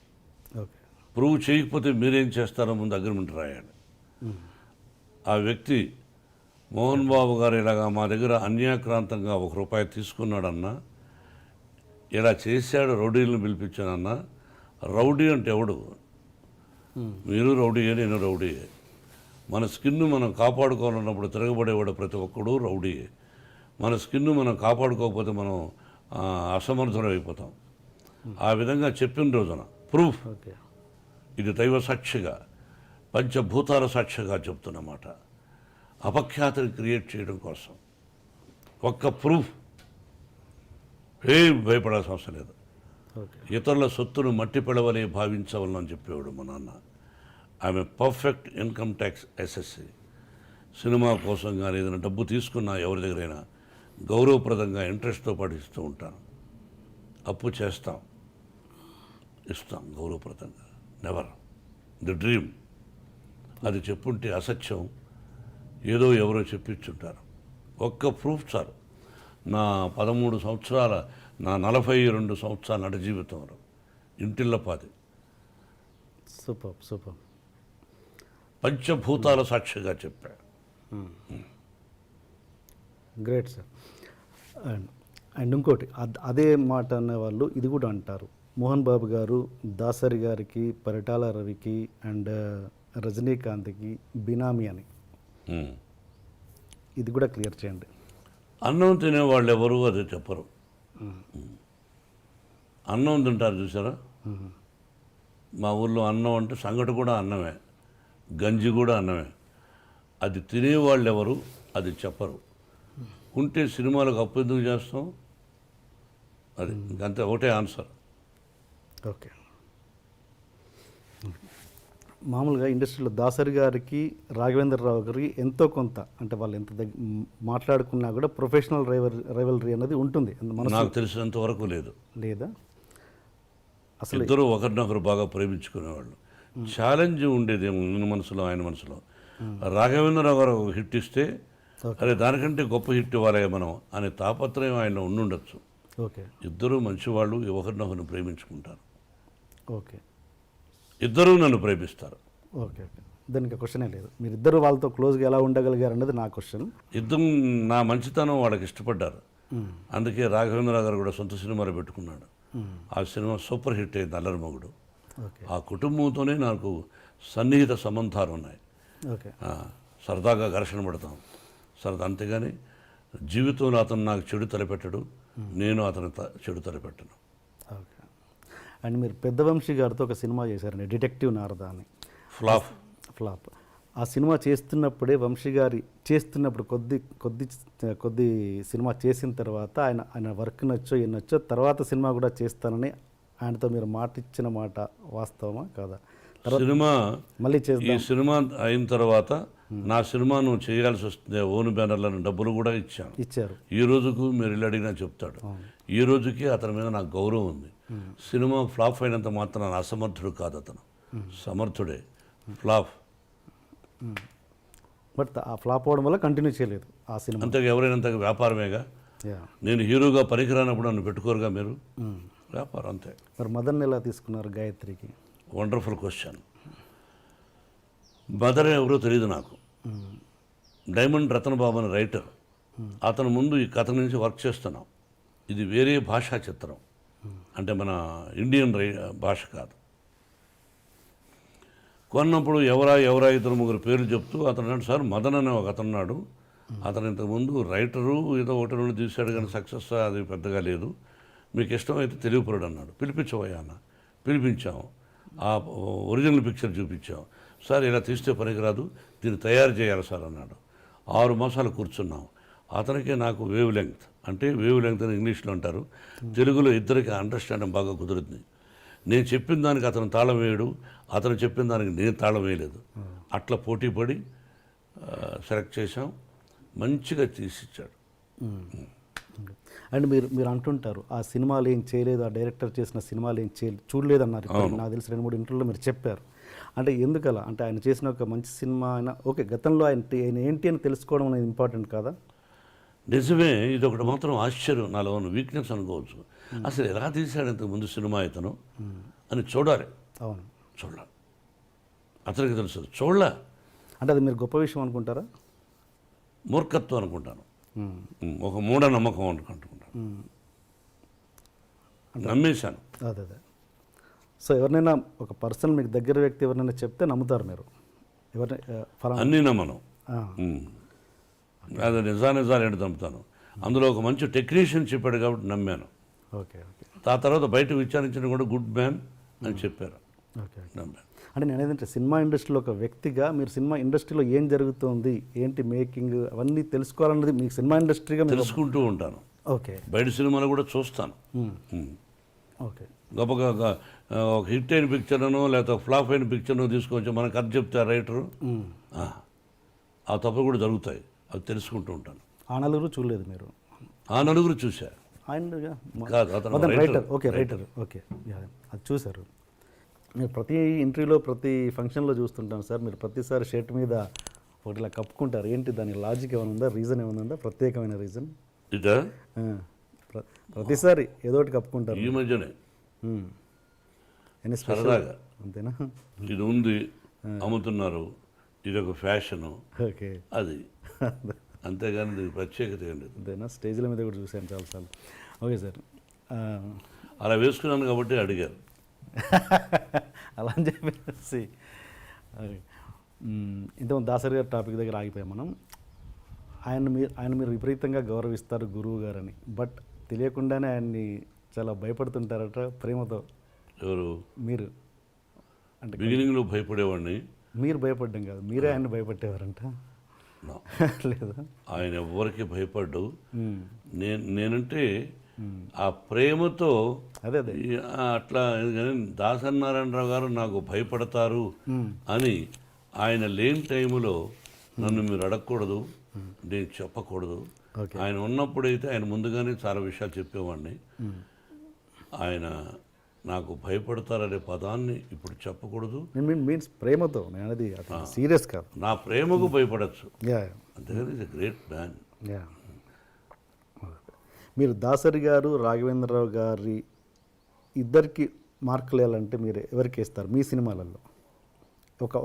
ఓకే. ప్రూవ్ చేయకపోతే మీరేం చేస్తారో ముందు అగ్రిమెంట్ రాయాలి. ఆ వ్యక్తి మోహన్ బాబు గారు ఇలాగా మా దగ్గర అన్యాక్రాంతంగా ₹1 తీసుకున్నాడన్నా, ఇలా చేశాడు, రౌడీలను పిలిపించానన్నా. రౌడీ అంటే ఎవడు? మీరు రౌడీయే, నేను రౌడీయే. మన స్కిన్ను మనం కాపాడుకోవాలన్నప్పుడు తిరగబడేవాడు ప్రతి ఒక్కడు రౌడీయే. మన స్కిన్ను మనం కాపాడుకోకపోతే మనం అసమర్థులు అయిపోతాం. ఆ విధంగా చెప్పిన రోజున ప్రూఫ్, ఓకే, ఇది దైవ సాక్షిగా, పంచభూతాల సాక్షిగా చెప్తున్నమాట, అపఖ్యాతిని క్రియేట్ చేయడం కోసం ఒక్క ప్రూఫ్. ఏం భయపడాల్సిన అవసరం లేదు. ఓకే. ఇతరుల సొత్తును మట్టి పిడవలే భావించవాలని చెప్పేవాడు మా నాన్న. ఆమె perfect income tax SSC. Cinema కోసం కానీ ఏదైనా డబ్బు తీసుకున్నా ఎవరి దగ్గరైనా గౌరవప్రదంగా ఇంట్రెస్ట్తో పాటు ఇస్తూ ఉంటాను. అప్పు చేస్తాం, ఇస్తాం గౌరవప్రదంగా. Never the dream. అది చెప్పుంటే అసత్యం, ఏదో ఎవరో చెప్పించుంటారు. ఒక్క ప్రూఫ్ చాలు. నా 13 సంవత్సరాల, నా 42 సంవత్సరాల నట జీవితంలో ఇంటిల్లపాది సూపర్ సూపర్ పంచభూతాల సాక్షిగా చెప్పా. Great sir. అండ్ ఇంకోటి అదే మాట అనేవాళ్ళు ఇది కూడా అంటారు, మోహన్ బాబు గారు దాసరి గారికి, పరిటాల రవికి అండ్ రజనీకాంత్కి బినామీ అని. ఇది కూడా క్లియర్ చేయండి. అన్నం తినేవాళ్ళు ఎవరు అది చెప్పరు. అన్నం తింటారు చూసారా? మా ఊళ్ళో అన్నం అంటే సంగటి కూడా అన్నమే, గంజి కూడా అన్నమే. అది తినేవాళ్ళు ఎవరు అది చెప్పరు. ఉంటే సినిమాలకు అప్పు ఎందుకు చేస్తాం? అది ఇంకంతే, ఒకటే ఆన్సర్. ఓకే. మామూలుగా ఇండస్ట్రీలో దాసరి గారికి, రాఘవేంద్రరావు గారికి ఎంతో కొంత, అంటే వాళ్ళు ఎంత మాట్లాడుకున్నా కూడా ప్రొఫెషనల్ రైవలరీ అనేది ఉంటుంది. నాకు తెలిసినంత వరకు లేదు. లేదా? అసలు ఇద్దరు ఒకరినొకరు బాగా ప్రేమించుకునేవాళ్ళు. ఛాలెంజ్ ఉండేది మన మనసులో, ఆయన మనసులో. రాఘవేంద్రరావు గారు ఒక హిట్ ఇస్తే అరే దానికంటే గొప్ప హిట్ ఇవ్వాలి మనం అనే తాపత్రయం ఆయన ఉండుండొచ్చు. ఓకే. ఇద్దరు మంచివాళ్ళు, ఒకరినొకరిని ప్రేమించుకుంటారు. ఓకే. ఇద్దరూ నన్ను ప్రేమిస్తారు. ఓకే ఓకే, దానికి క్వశ్చనే లేదు. మీరిద్దరు వాళ్ళతో క్లోజ్గా ఎలా ఉండగలిగారు అన్నది నా క్వశ్చన్. ఇద్దరు నా మంచితనం వాళ్ళకి ఇష్టపడ్డారు. అందుకే రాఘవేంద్రరావు గారు కూడా సొంత సినిమాలు పెట్టుకున్నాడు. ఆ సినిమా సూపర్ హిట్ అయింది, అల్లరి మొగుడు. ఆ కుటుంబంతోనే నాకు సన్నిహిత సంబంధాలు ఉన్నాయి. ఓకే. సరదాగా ఘర్షణ పడతాం సరదా, అంతేగాని జీవితంలో అతను నాకు చెడు తలపెట్టడు, నేను అతను చెడు తలపెట్టను. ఓకే. అండ్ మీరు పెద్ద వంశీ గారితో ఒక సినిమా చేశారండి, డిటెక్టివ్ నారద అని. ఫ్లాప్. ఆ సినిమా చేస్తున్నప్పుడే, వంశీ గారి చేస్తున్నప్పుడు కొద్ది సినిమా చేసిన తర్వాత ఆయన వర్క్ నచ్చో నచ్చో తర్వాత సినిమా కూడా చేస్తానని ఆయనతో మీరు మాట ఇచ్చిన మాట వాస్తవమా కాదా? సినిమా మళ్ళీ ఈ సినిమా అయిన తర్వాత నా సినిమా నువ్వు చేయాల్సి వస్తుంది, ఓన్ బ్యానర్లను డబ్బులు కూడా ఇచ్చారు. ఈ రోజుకు మీరు ఇల్లు అడిగినా చెప్తాడు. ఈ రోజుకి అతని మీద నాకు గౌరవం ఉంది. సినిమా ఫ్లాప్ అయినంత మాత్రం అసమర్థుడు కాదు అతను, సమర్థుడే. ఫ్లాప్ బట్ ఆ ఫ్లాప్ అవ్వడం వల్ల కంటిన్యూ చేయలేదు ఆ సినిమా. అంతగా ఎవరైనంత వ్యాపారమేగా. నేను హీరోగా పనికిరానప్పుడు నన్ను పెట్టుకోరుగా మీరు. వ్యాపారం అంతే. మరి మదర్ని ఎలా తీసుకున్నారు గాయత్రికి? Wonderful question. మదర్ ఎవరో తెలియదు నాకు. డైమండ్ రతన్ బాబు అని రైటర్, అతను ముందు ఈ కథ నుంచి వర్క్ చేస్తున్నాం. ఇది వేరే భాషా చిత్రం, అంటే మన ఇండియన్ భాష కాదు. కొన్నప్పుడు ఎవరా 2-3 పేర్లు చెప్తూ అతను అన్నాడు, సార్ మదన్ అనే ఒక అతనున్నాడు, అతను ఇంతకుముందు రైటరు ఏదో ఒకటి రెండు తీశాడు కానీ సక్సెస్ అది పెద్దగా లేదు, మీకు ఇష్టమైతే తెలియపరుడు అన్నాడు. పిలిపించవయ్యా అన్న. పిలిపించాం, ఆ ఒరిజినల్ పిక్చర్ చూపించాం. సార్ ఇలా తీస్తే పనికిరాదు, దీన్ని తయారు చేయాలి సార్ అన్నాడు. 6 మాసాలు కూర్చున్నాం. అతనికి నాకు వేవ్ లెంగ్త్, అంటే వేవ్ లెంగ్త్ అని ఇంగ్లీష్లో అంటారు, తెలుగులో ఇద్దరికి అండర్స్టాండింగ్ బాగా కుదురుతుంది. నేను చెప్పిన దానికి అతను తాళం వేయడు, అతను చెప్పిన దానికి నేను తాళం వేయలేదు. అట్లా పోటీ పడి సెలెక్ట్ చేశాం, మంచిగా తీసిచ్చాడు. అండ్ మీరు అంటుంటారు ఆ సినిమాలు ఏం చేయలేదు, ఆ డైరెక్టర్ చేసిన సినిమాలు ఏం చూడలేదు అన్నారు. నాకు తెలిసి 2-3 ఇంటర్వ్యూలో మీరు చెప్పారు. అంటే ఎందుకలా? అంటే ఆయన చేసిన ఒక మంచి సినిమా అయినా ఓకే, గతంలో ఆయన ఏంటి అని తెలుసుకోవడం అనేది ఇంపార్టెంట్ కాదా? నిజమే. ఇది ఒకటి మాత్రం ఆశ్చర్యం, నాలో ఉన్న వీక్నెస్ అనుకోవచ్చు. అసలు ఎలా తీశాడు ఇంతకుముందు సినిమా ఇతను అని చూడాలి. అవును, చూడాలి. అతనికి తెలుసు, చూడలే అంటే అది మీరు గొప్ప విషయం అనుకుంటారా? మూర్ఖత్వం అనుకుంటాను, ఒక మూఢనమ్మకం అనుకుంటున్నాను. నమ్మేశాను. అదే. సో ఎవరినైనా ఒక పర్సన్ మీకు దగ్గర వ్యక్తి ఎవరినైనా చెప్తే నమ్ముతారు మీరు? అన్నీ నమ్మను, అది నిజాలు ఏంటి నమ్ముతాను. అందులో ఒక మంచి టెక్నీషియన్ చెప్పాడు కాబట్టి నమ్మాను. ఓకే. ఆ తర్వాత బయట విచారించిన కూడా గుడ్ మ్యాన్ అని చెప్పారు, ఓకే. నమ్మాను. అంటే నేను ఏదంటే సినిమా ఇండస్ట్రీలో ఒక వ్యక్తిగా మీరు సినిమా ఇండస్ట్రీలో ఏం జరుగుతుంది, ఏంటి మేకింగ్, అవన్నీ తెలుసుకోవాలన్నది మీకు సినిమా ఇండస్ట్రీగా తెలుసుకుంటూ ఉంటాను. ఓకే. బయట సినిమాలు కూడా చూస్తాను. ఓకే. గొప్పగా ఒక హిట్ అయిన పిక్చర్ను లేకపోతే ఫ్లాప్ అయిన పిక్చర్ను తీసుకొచ్చి మనకు అది చెప్తే రైటరు, ఆ తప్పు కూడా జరుగుతాయి, అది తెలుసుకుంటూ ఉంటాను. ఆ నలుగురు చూడలేదు మీరు? ఆ నలుగురు చూశా. ఆయన కాదు, అతను రైటర్. Okay, writer. ఓకే, అది చూశారు. మీరు ప్రతి ఇంటర్వ్యూలో ప్రతి ఫంక్షన్లో చూస్తుంటాను సార్, మీరు ప్రతిసారి షర్ట్ మీద ఒకటి ఇలా కప్పుకుంటారు. ఏంటి దాని లాజిక్ ఏమైనా ఉందా, రీజన్ ఏమైనా ఉందా, ప్రత్యేకమైన రీజన్? ఇదా ప్రతిసారి ఏదో ఒకటి కప్పుకుంటారు. ఈ మధ్యనే సరదాగా, అంతేనా? ఇది ఉంది, అమ్ముతున్నారు, ఇది ఒక ఫ్యాషను, ఓకే, అది అంతేగాని దీనికి ప్రత్యేకత ఏం లేదు. అంతేనా? స్టేజ్ల మీద కూడా చూశాను చాలాసార్లు. ఓకే సార్, అలా వేసుకున్నాను కాబట్టి అడిగారు. అలా అని చెప్పేసి ఇంతకుముందు దాసరి గారి టాపిక్ దగ్గర ఆగిపోయాం మనం. ఆయన మీరు విపరీతంగా గౌరవిస్తారు గురువు గారని, బట్ తెలియకుండానే ఆయన్ని చాలా భయపడుతుంటారట ప్రేమతో. ఎవరు? మీరు. అంటే బిగినింగ్లో భయపడేవాడిని. మీరు భయపడ్డం కాదు, మీరే ఆయన భయపట్టేవారంట. లేదా? ఆయన ఎవరికి భయపడ్డు. నేనంటే ఆ ప్రేమతో అదే అట్లా. దాసనారాయణరావు గారు నాకు భయపడతారు అని ఆయన లేని టైంలో నన్ను మీరు అడగకూడదు, నేను చెప్పకూడదు. ఆయన ఉన్నప్పుడైతే ఆయన ముందుగానే చాలా విషయాలు చెప్పేవాడిని. ఆయన నాకు భయపడతారనే పదాన్ని ఇప్పుడు చెప్పకూడదు. మీన్స్ ప్రేమతో, అది సీరియస్ కాదు. నా ప్రేమకు భయపడచ్చు, అంతేగాని ఇది గ్రేట్ మ్యాన్. మీరు దాసరి గారు, రాఘవేంద్రరావు గారి ఇద్దరికి మార్కులు వేయాలంటే మీరు ఎవరికి వేస్తారు మీ సినిమాలలో? ఒక్క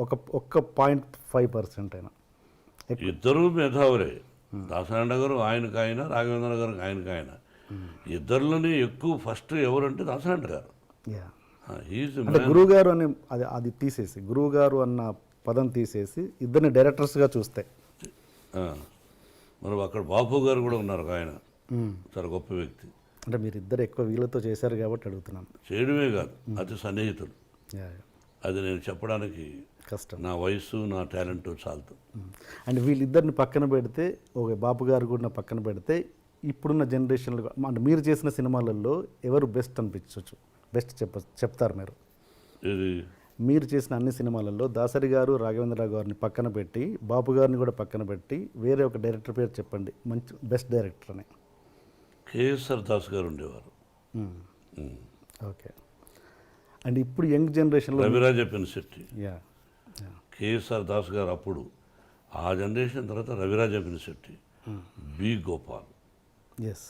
0.5% అయినా. ఇద్దరు మేధావులే. దాసనారాయణ గారు ఆయనకు ఆయన, రాఘవేంద్ర గారు ఆయనకు ఆయన. ఇద్దరిలోనే ఎక్కువ ఫస్ట్ ఎవరంటే దాసనారాయణ గారు. అంటే గురువు గారు అని అది తీసేసి, గురువు గారు అన్న పదం తీసేసి ఇద్దరిని డైరెక్టర్స్గా చూస్తే మరి అక్కడ బాపు గారు కూడా ఉన్నారు, ఆయన చాలా గొప్ప వ్యక్తి. అంటే మీరు ఇద్దరు ఎక్కువ వీళ్ళతో చేశారు కాబట్టి అడుగుతున్నాను. చేయడమే కాదు, అతి సన్నిహితులు. అది నేను చెప్పడానికి కష్టం, నా వయసు నా టాలెంట్ చాలదు. అండ్ వీళ్ళిద్దరిని పక్కన పెడితే, ఓకే బాపు గారు కూడా పక్కన పెడితే, ఇప్పుడున్న జనరేషన్లో అంటే మీరు చేసిన సినిమాలలో ఎవరు బెస్ట్ అనిపించవచ్చు? బెస్ట్ చెప్తారు మీరు? మీరు చేసిన అన్ని సినిమాలలో దాసరి గారు, రాఘవేంద్రరావు గారిని పక్కన పెట్టి, బాపు గారిని కూడా పక్కన పెట్టి, వేరే ఒక డైరెక్టర్ పేరు చెప్పండి, మంచి బెస్ట్ డైరెక్టర్ అని. కేఎస్ఆర్ దాస్ గారు ఉండేవారు. ఓకే. అండ్ ఇప్పుడు యంగ్ జనరేషన్లో రవిరాజ పినిశెట్టి, కేఎస్ఆర్ దాస్ గారు అప్పుడు, ఆ జనరేషన్ తర్వాత Raviraja Pinisetty, B Gopal. S.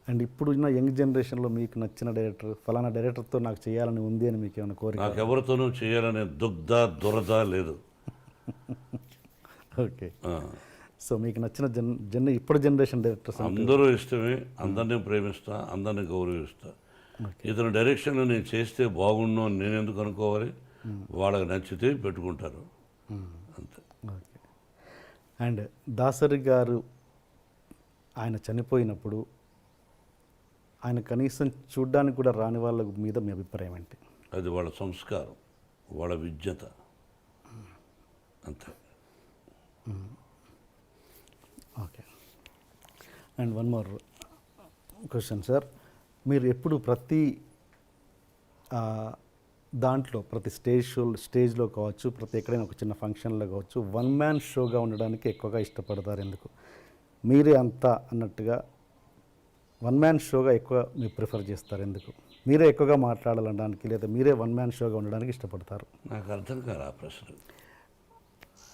And ఇప్పుడున్న యంగ్ జనరేషన్లో మీకు నచ్చిన డైరెక్టర్, ఫలానా డైరెక్టర్తో నాకు చేయాలని ఉంది అని మీకు ఏమైనా కోరిక? నాకు ఎవరితోనూ చేయాలనే దురద లేదు. ఓకే. సో మీకు నచ్చిన ఇప్పుడు జనరేషన్ డైరెక్టర్స్ అందరూ ఇష్టమే, అందరినీ ప్రేమిస్తా, అందరినీ గౌరవిస్తా. ఇతను డైరెక్షన్లో నేను చేస్తే బాగుండు అని నేను ఎందుకు అనుకోవాలి? వాళ్ళకి నచ్చితే పెట్టుకుంటారు, అంతే. ఓకే. అండ్ దాసరి గారు ఆయన చనిపోయినప్పుడు ఆయన కనీసం చూడ్డానికి కూడా రాని వాళ్ళ మీద మీ అభిప్రాయం ఏంటి? అది వాళ్ళ సంస్కారం, వాళ్ళ విజ్ఞత, అంతే. Okay. And one more question sir, మీరు ఎప్పుడు ప్రతి దాంట్లో ప్రతి స్టేజ్లో కావచ్చు, ప్రతి ఎక్కడైనా ఒక చిన్న ఫంక్షన్లో కావచ్చు, వన్ మ్యాన్ షోగా ఉండడానికి ఎక్కువగా ఇష్టపడతారు ఎందుకు? మీరే అంతా అన్నట్టుగా వన్ మ్యాన్ షోగా ఎక్కువ మీరు ప్రిఫర్ చేస్తారు ఎందుకు? మీరే ఎక్కువగా మాట్లాడాలనడానికి లేదా మీరే వన్ మ్యాన్ షోగా ఉండడానికి ఇష్టపడతారు? నాకు అర్థం కాదు ఆ ప్రశ్న.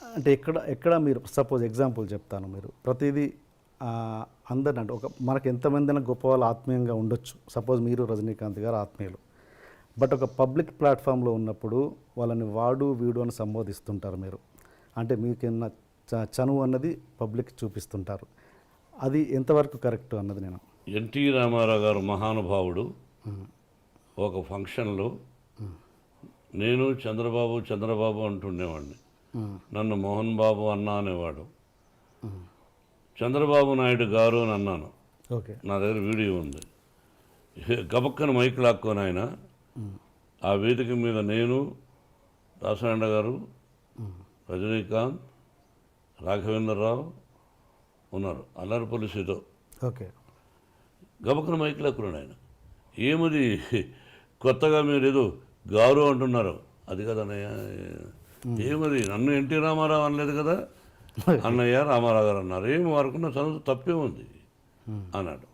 అంటే ఎక్కడ మీరు సపోజ్ ఎగ్జాంపుల్ చెప్తాను, మీరు ప్రతిదీ అందరిని అంటే మనకు ఎంతమంది గొప్ప వాళ్ళు ఆత్మీయంగా ఉండొచ్చు, సపోజ్ మీరు రజనీకాంత్ గారు ఆత్మీయులు, బట్ ఒక పబ్లిక్ ప్లాట్ఫామ్లో ఉన్నప్పుడు వాళ్ళని వాడు వీడు అని సంబోధిస్తుంటారు మీరు, అంటే మీకున్న చనువు అన్నది పబ్లిక్ చూపిస్తుంటారు, అది ఎంతవరకు కరెక్ట్ అన్నది నేను. ఎన్టీ రామారావు గారు మహానుభావుడు ఒక ఫంక్షన్లో నేను చంద్రబాబు అంటుండేవాడిని, నన్ను మోహన్ బాబు అన్నా అనేవాడు. చంద్రబాబు నాయుడు గారు అని అన్నాను. ఓకే, నా దగ్గర వీడియో ఉంది. గబక్కన మైక్ లాక్కొని ఆయన ఆ వేదిక మీద నేను, దాసనారాయణ గారు, రజనీకాంత్, రాఘవేంద్రరావు ఉన్నారు, అల్లరిపల్లి సీతో. ఓకే, గబక్కన మైక్ లాక్కున్నాడు ఆయన. ఏమది కొత్తగా మీరు ఏదో గారు అంటున్నారు, అది కదా అన్నయ్య, ఏమది నన్ను ఎన్టీ రామారావు అనలేదు కదా, అన్నయ్య రామారావు గారు అన్నారు, ఏమి వారుకున్న చదువు తప్పే ఉంది అన్నాడు.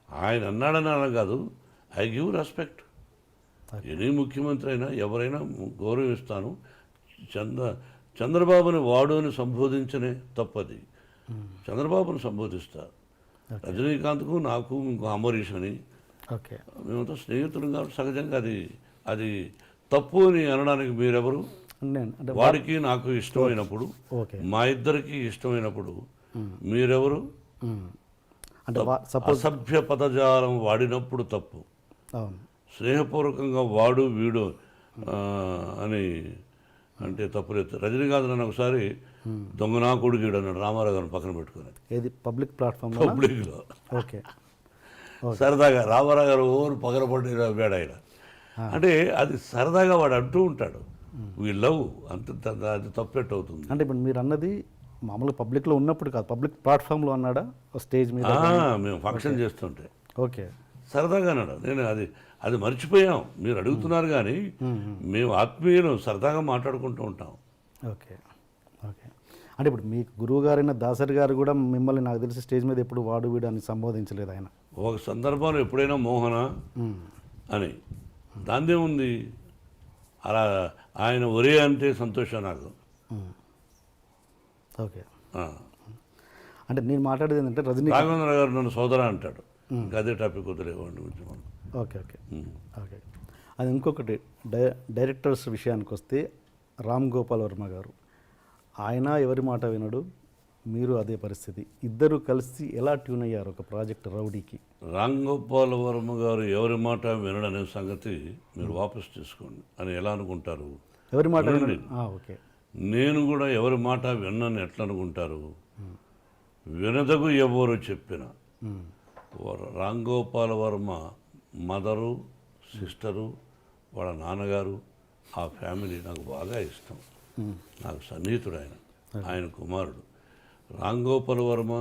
ఆయన అన్నాడని అలా కాదు, ఐ గివ్ రెస్పెక్ట్. ఎనీ ముఖ్యమంత్రి అయినా ఎవరైనా గౌరవిస్తాను. చంద్రబాబుని వాడు అని సంబోధించనే తప్పది, చంద్రబాబుని సంబోధిస్తారు. రజనీకాంత్కు నాకు ఇంకో అంబరీష్ అని, ఓకే, మేమంతా స్నేహితులు కాబట్టి సహజంగా అది తప్పు అని అనడానికి మీరెవరు? అంటే వాడికి నాకు ఇష్టమైనప్పుడు, ఓకే, మా ఇద్దరికి ఇష్టమైనప్పుడు మీరెవరు? అంటే సపోజ్ అసభ్య పదజాలం వాడినప్పుడు తప్పు, అవును, స్నేహపూర్వకంగా వాడు వీడు అని అంటే తప్పులేదు. రజనీకాంత్ నన్ను ఒకసారి దొంగనా కొడుకుడు అన్నాడు రామారావు గారిని పక్కన పెట్టుకుని, ఏది పబ్లిక్ ప్లాట్ఫామ్ పబ్లిక్లో. ఓకే, సరదాగా రామారావు గారు ఓరు పగలపడి వేడ ఆయన అంటే అది సరదాగా వాడు అంటూ ఉంటాడు, వీ లవ్ అంత, అది తప్పెట్ అవుతుంది. అంటే ఇప్పుడు మీరు అన్నది మామూలుగా పబ్లిక్లో ఉన్నప్పుడు కాదు, పబ్లిక్ ప్లాట్ఫామ్లో అన్నాడా స్టేజ్ మీద? మేము ఫంక్షన్ చేస్తుంటే ఓకే, సరదాగా అన్నాడు. నేను అది మర్చిపోయాం, మీరు అడుగుతున్నారు కానీ మేము ఆత్మీయులు సరదాగా మాట్లాడుకుంటూ ఉంటాం. Okay, okay. అంటే ఇప్పుడు మీకు గురువు గారైన దాసరి గారు కూడా మిమ్మల్ని నాకు తెలిసి స్టేజ్ మీద ఎప్పుడు వాడు వీడు అని సంబోధించలేదు ఆయన. ఒక సందర్భంలో ఎప్పుడైనా మోహన అని, దాందే ఉంది, అలా ఆయన ఒరే అంటే సంతోషం నాకు. ఓకే, అంటే నేను మాట్లాడేది ఏంటంటే రాఘవేంద్ర గారు నన్ను సోదర అంటాడు, ఇంకా అదే టాపిక్ వదిలేవాడిని గురించి మనం. Okay, okay, okay. అది ఇంకొకటి డైరెక్టర్స్ విషయానికి వస్తే రామ్ గోపాల్ వర్మ గారు, ఆయన ఎవరి మాట వినడు, మీరు అదే పరిస్థితి, ఇద్దరు కలిసి ఎలా ట్యూన్ అయ్యారు ఒక ప్రాజెక్ట్ రౌడీకి? రామ్ గోపాల్ వర్మ గారు ఎవరి మాట వినడనే సంగతి మీరు వాపసు తీసుకోండి అని ఎలా అనుకుంటారు? ఎవరి మాట వినడు? ఓకే, నేను కూడా ఎవరి మాట విన్నాను ఎట్లా అనుకుంటారు? వినదగు ఎవరు చెప్పిన రామ్ గోపాల్ వర్మ మదరు, సిస్టరు, వాళ్ళ నాన్నగారు, ఆ ఫ్యామిలీ నాకు బాగా ఇష్టం, నాకు సన్నిహితుడు ఆయన కుమారుడు. రామ్ గోపాల్ వర్మ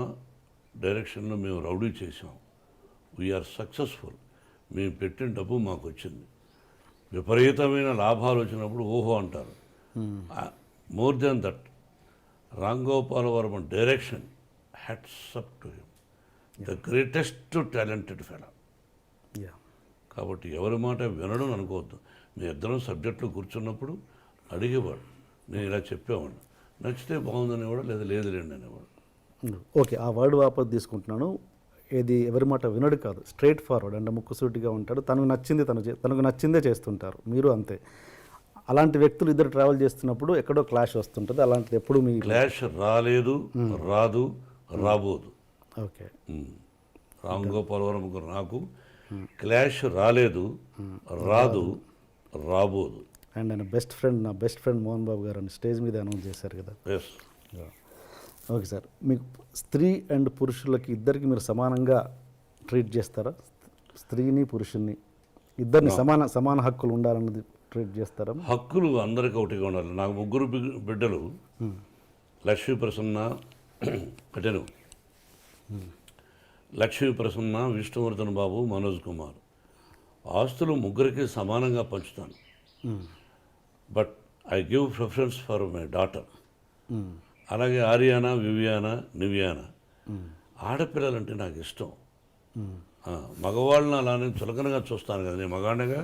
డైరెక్షన్లో మేము రౌడీ చేసాం, వీఆర్ సక్సెస్ఫుల్. మేము పెట్టిన డబ్బు మాకు వచ్చింది, విపరీతమైన లాభాలు వచ్చినప్పుడు ఓహో అంటారు. More than that, Ram Gopal Varma direction, hats up to him, the greatest talented fellow. కాబట్టి ఎవరి మాట వినడం అనుకోవద్దు. మీ ఇద్దరం సబ్జెక్టులో కూర్చున్నప్పుడు అడిగేవాడు, నేను ఇలా చెప్పేవాడు, నచ్చితే బాగుందనేవాడు, లేదా లేదులేండి అనేవాడు. ఓకే, ఆ వర్డ్ వాపస్ తీసుకుంటున్నాను. ఏది ఎవరి మాట వినడు కాదు, స్ట్రైట్ ఫార్వర్డ్, అంటే ముక్కుసూటిగా ఉంటాడు, తనకు నచ్చిందే చేస్తుంటారు, మీరు అంతే. అలాంటి వ్యక్తులు ఇద్దరు ట్రావెల్ చేస్తున్నప్పుడు ఎక్కడో క్లాష్ వస్తుంటుంది, అలాంటిది ఎప్పుడు మీ క్లాష్ రాలేదు, రాదు, రాబోదు. ఓకే, రామ్ గోపాల్ వర్మ గారు నాకు క్లాష్ రాలేదు, రాదు, రాబోదు. అండ్ ఆయన బెస్ట్ ఫ్రెండ్, నా బెస్ట్ ఫ్రెండ్ మోహన్ బాబు గారు అని స్టేజ్ మీద అనౌన్స్ చేశారు కదా. ఓకే సార్, మీకు స్త్రీ అండ్ పురుషులకి ఇద్దరికి మీరు సమానంగా ట్రీట్ చేస్తారా? స్త్రీని పురుషుల్ని ఇద్దరిని సమాన హక్కులు ఉండాలన్నది ట్రీట్ చేస్తారా? హక్కులు అందరికీ ఒకటిగా ఉండాలి. నాకు ముగ్గురు బిడ్డలు, లక్ష్మీ ప్రసన్న కటెను, లక్ష్మీ ప్రసన్న, విష్ణువర్ధన్ బాబు, మనోజ్ కుమార్. ఆస్తులు ముగ్గురికి సమానంగా పంచుతాను. But I give preference for my daughter. అలాగే ఆర్యానా, వివియానా, నివియానా. ఆడపిల్లలంటే నాకు ఇష్టం. మగవాళ్ళని అలానే చులకనగా చూస్తాను కదా, నేను మగాడిగా.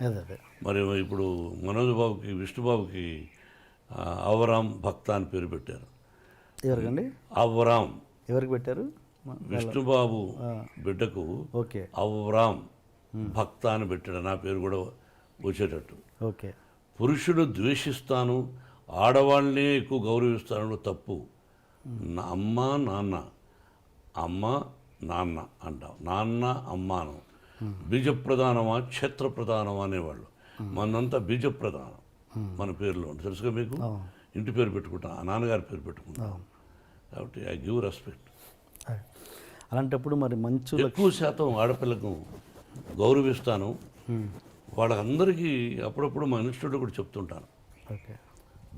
అదే మరి ఇప్పుడు మనోజ్ బాబుకి, విష్ణుబాబుకి అవరాం భక్త అని పేరు పెట్టారు. ఎవరికండి? అవరాం. ఎవరికి పెట్టారు? విష్ణుబాబు బిడ్డకు ఓకే, అవరాం భక్త అని పెట్టాడు. నా పేరు కూడా వచ్చేటట్టు. ఓకే. పురుషుడు ద్వేషిస్తాను, ఆడవాళ్ళనే ఎక్కువ గౌరవిస్తాను తప్పు. నా అమ్మ నాన్న, అమ్మ నాన్న అంటాం, నాన్న అమ్మాను. బీజప్రధానమా క్షేత్ర ప్రధానమా అనేవాళ్ళు. మనంతా బీజప్రధానం మన పేరులో ఉంటుంది, తెలుసుగా మీకు. ఇంటి పేరు పెట్టుకుంటాం, ఆ నాన్నగారి పేరు పెట్టుకుంటాం. కాబట్టి ఐ గివ్ రెస్పెక్ట్. అలాంటప్పుడు మరి మంచు ఎక్కువ శాతం ఆడపిల్లకు గౌరవిస్తాను. వాళ్ళందరికీ అప్పుడప్పుడు మా ఇన్స్టిట్యూట్లో కూడా చెప్తుంటాను, ఓకే,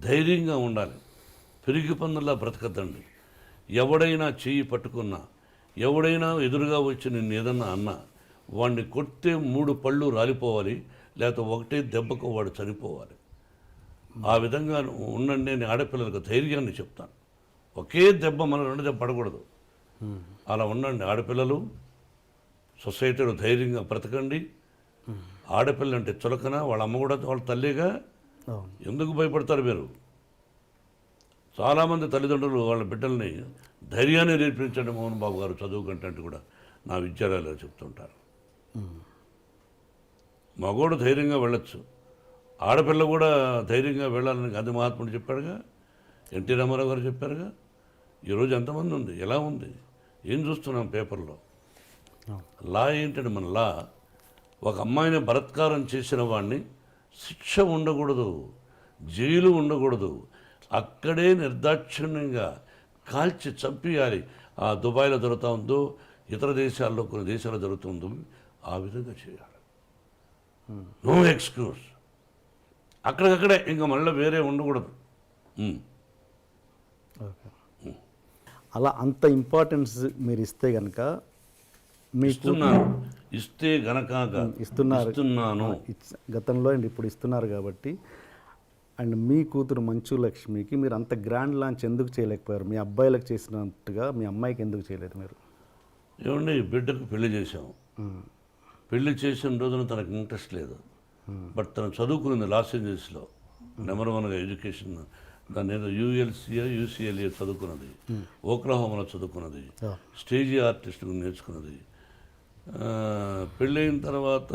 ధైర్యంగా ఉండాలి, పెరిగి పందుల్లా బ్రతకద్దండి. ఎవడైనా చెయ్యి పట్టుకున్నా, ఎవడైనా ఎదురుగా వచ్చి నిన్ను ఏదన్నా అన్నా, వాడిని కొడితే 3 పళ్ళు రాలిపోవాలి, లేకపోతే ఒకటే దెబ్బకు వాడు చనిపోవాలి. ఆ విధంగా ఉండండి అని ఆడపిల్లలకు ధైర్యాన్ని చెప్తాను. ఒకే దెబ్బ మన 2 దెబ్బ పడకూడదు. అలా ఉండండి ఆడపిల్లలు. సొసైటీలో ధైర్యంగా బ్రతకండి. ఆడపిల్ల అంటే చులకన, వాళ్ళ అమ్మ కూడా వాళ్ళ తల్లిగా. ఎందుకు భయపడతారు మీరు? చాలామంది తల్లిదండ్రులు వాళ్ళ బిడ్డల్ని ధైర్యాన్ని నేర్పించండి మోహన్ బాబు గారు చదువు కంటే కూడా నా విద్యాలయాల్లో చెప్తుంటారు. మగోడు ధైర్యంగా వెళ్ళొచ్చు, ఆడపిల్ల కూడా ధైర్యంగా వెళ్ళాలని గాంధీ మహాత్ముడు చెప్పాడుగా, ఎన్టీ రామారావు గారు చెప్పారుగా. ఈరోజు ఎంతమంది ఉంది, ఎలా ఉంది, ఏం చూస్తున్నాం పేపర్లో. లా ఏంటంటే మన లా, ఒక అమ్మాయిని బలాత్కారం చేసిన వాడిని శిక్ష ఉండకూడదు, జైలు ఉండకూడదు, అక్కడే నిర్దాక్షిణ్యంగా కాల్చి చంపేయాలి. ఆ దుబాయ్లో జరుగుతూ ఉందో, ఇతర దేశాల్లో కొన్ని దేశాల్లో జరుగుతుందో ఆ విధంగా చేయాలి. No excuse. అక్కడికక్కడే ఇంకా మళ్ళీ వేరే ఉండకూడదు. ఓకే. అలా అంత ఇంపార్టెన్స్ మీరు ఇస్తే కనుక ఇస్తే గనక ఇస్తున్నాను గతంలో అండ్ ఇప్పుడు ఇస్తున్నారు కాబట్టి. అండ్ మీ కూతురు మంచు లక్ష్మికి మీరు అంత గ్రాండ్ లాంచ్ ఎందుకు చేయలేకపోయారు? మీ అబ్బాయిలకు చేసినట్టుగా మీ అమ్మాయికి ఎందుకు చేయలేదు మీరు? ఏమండి, బిడ్డకు పెళ్లి చేసాం. పెళ్లి చేసిన రోజున తనకు ఇంట్రెస్ట్ లేదు. బట్ తను చదువుకున్నది లాస్ ఏంజల్స్లో నెంబర్ 1గా ఎడ్యుకేషన్. దాన్ని ఏదో యూసీఎల్ఏ చదువుకున్నది, ఓక్లహోమాలో చదువుకున్నది, స్టేజీ ఆర్టిస్ట్ నేర్చుకున్నది. పెళ్ళైన తర్వాత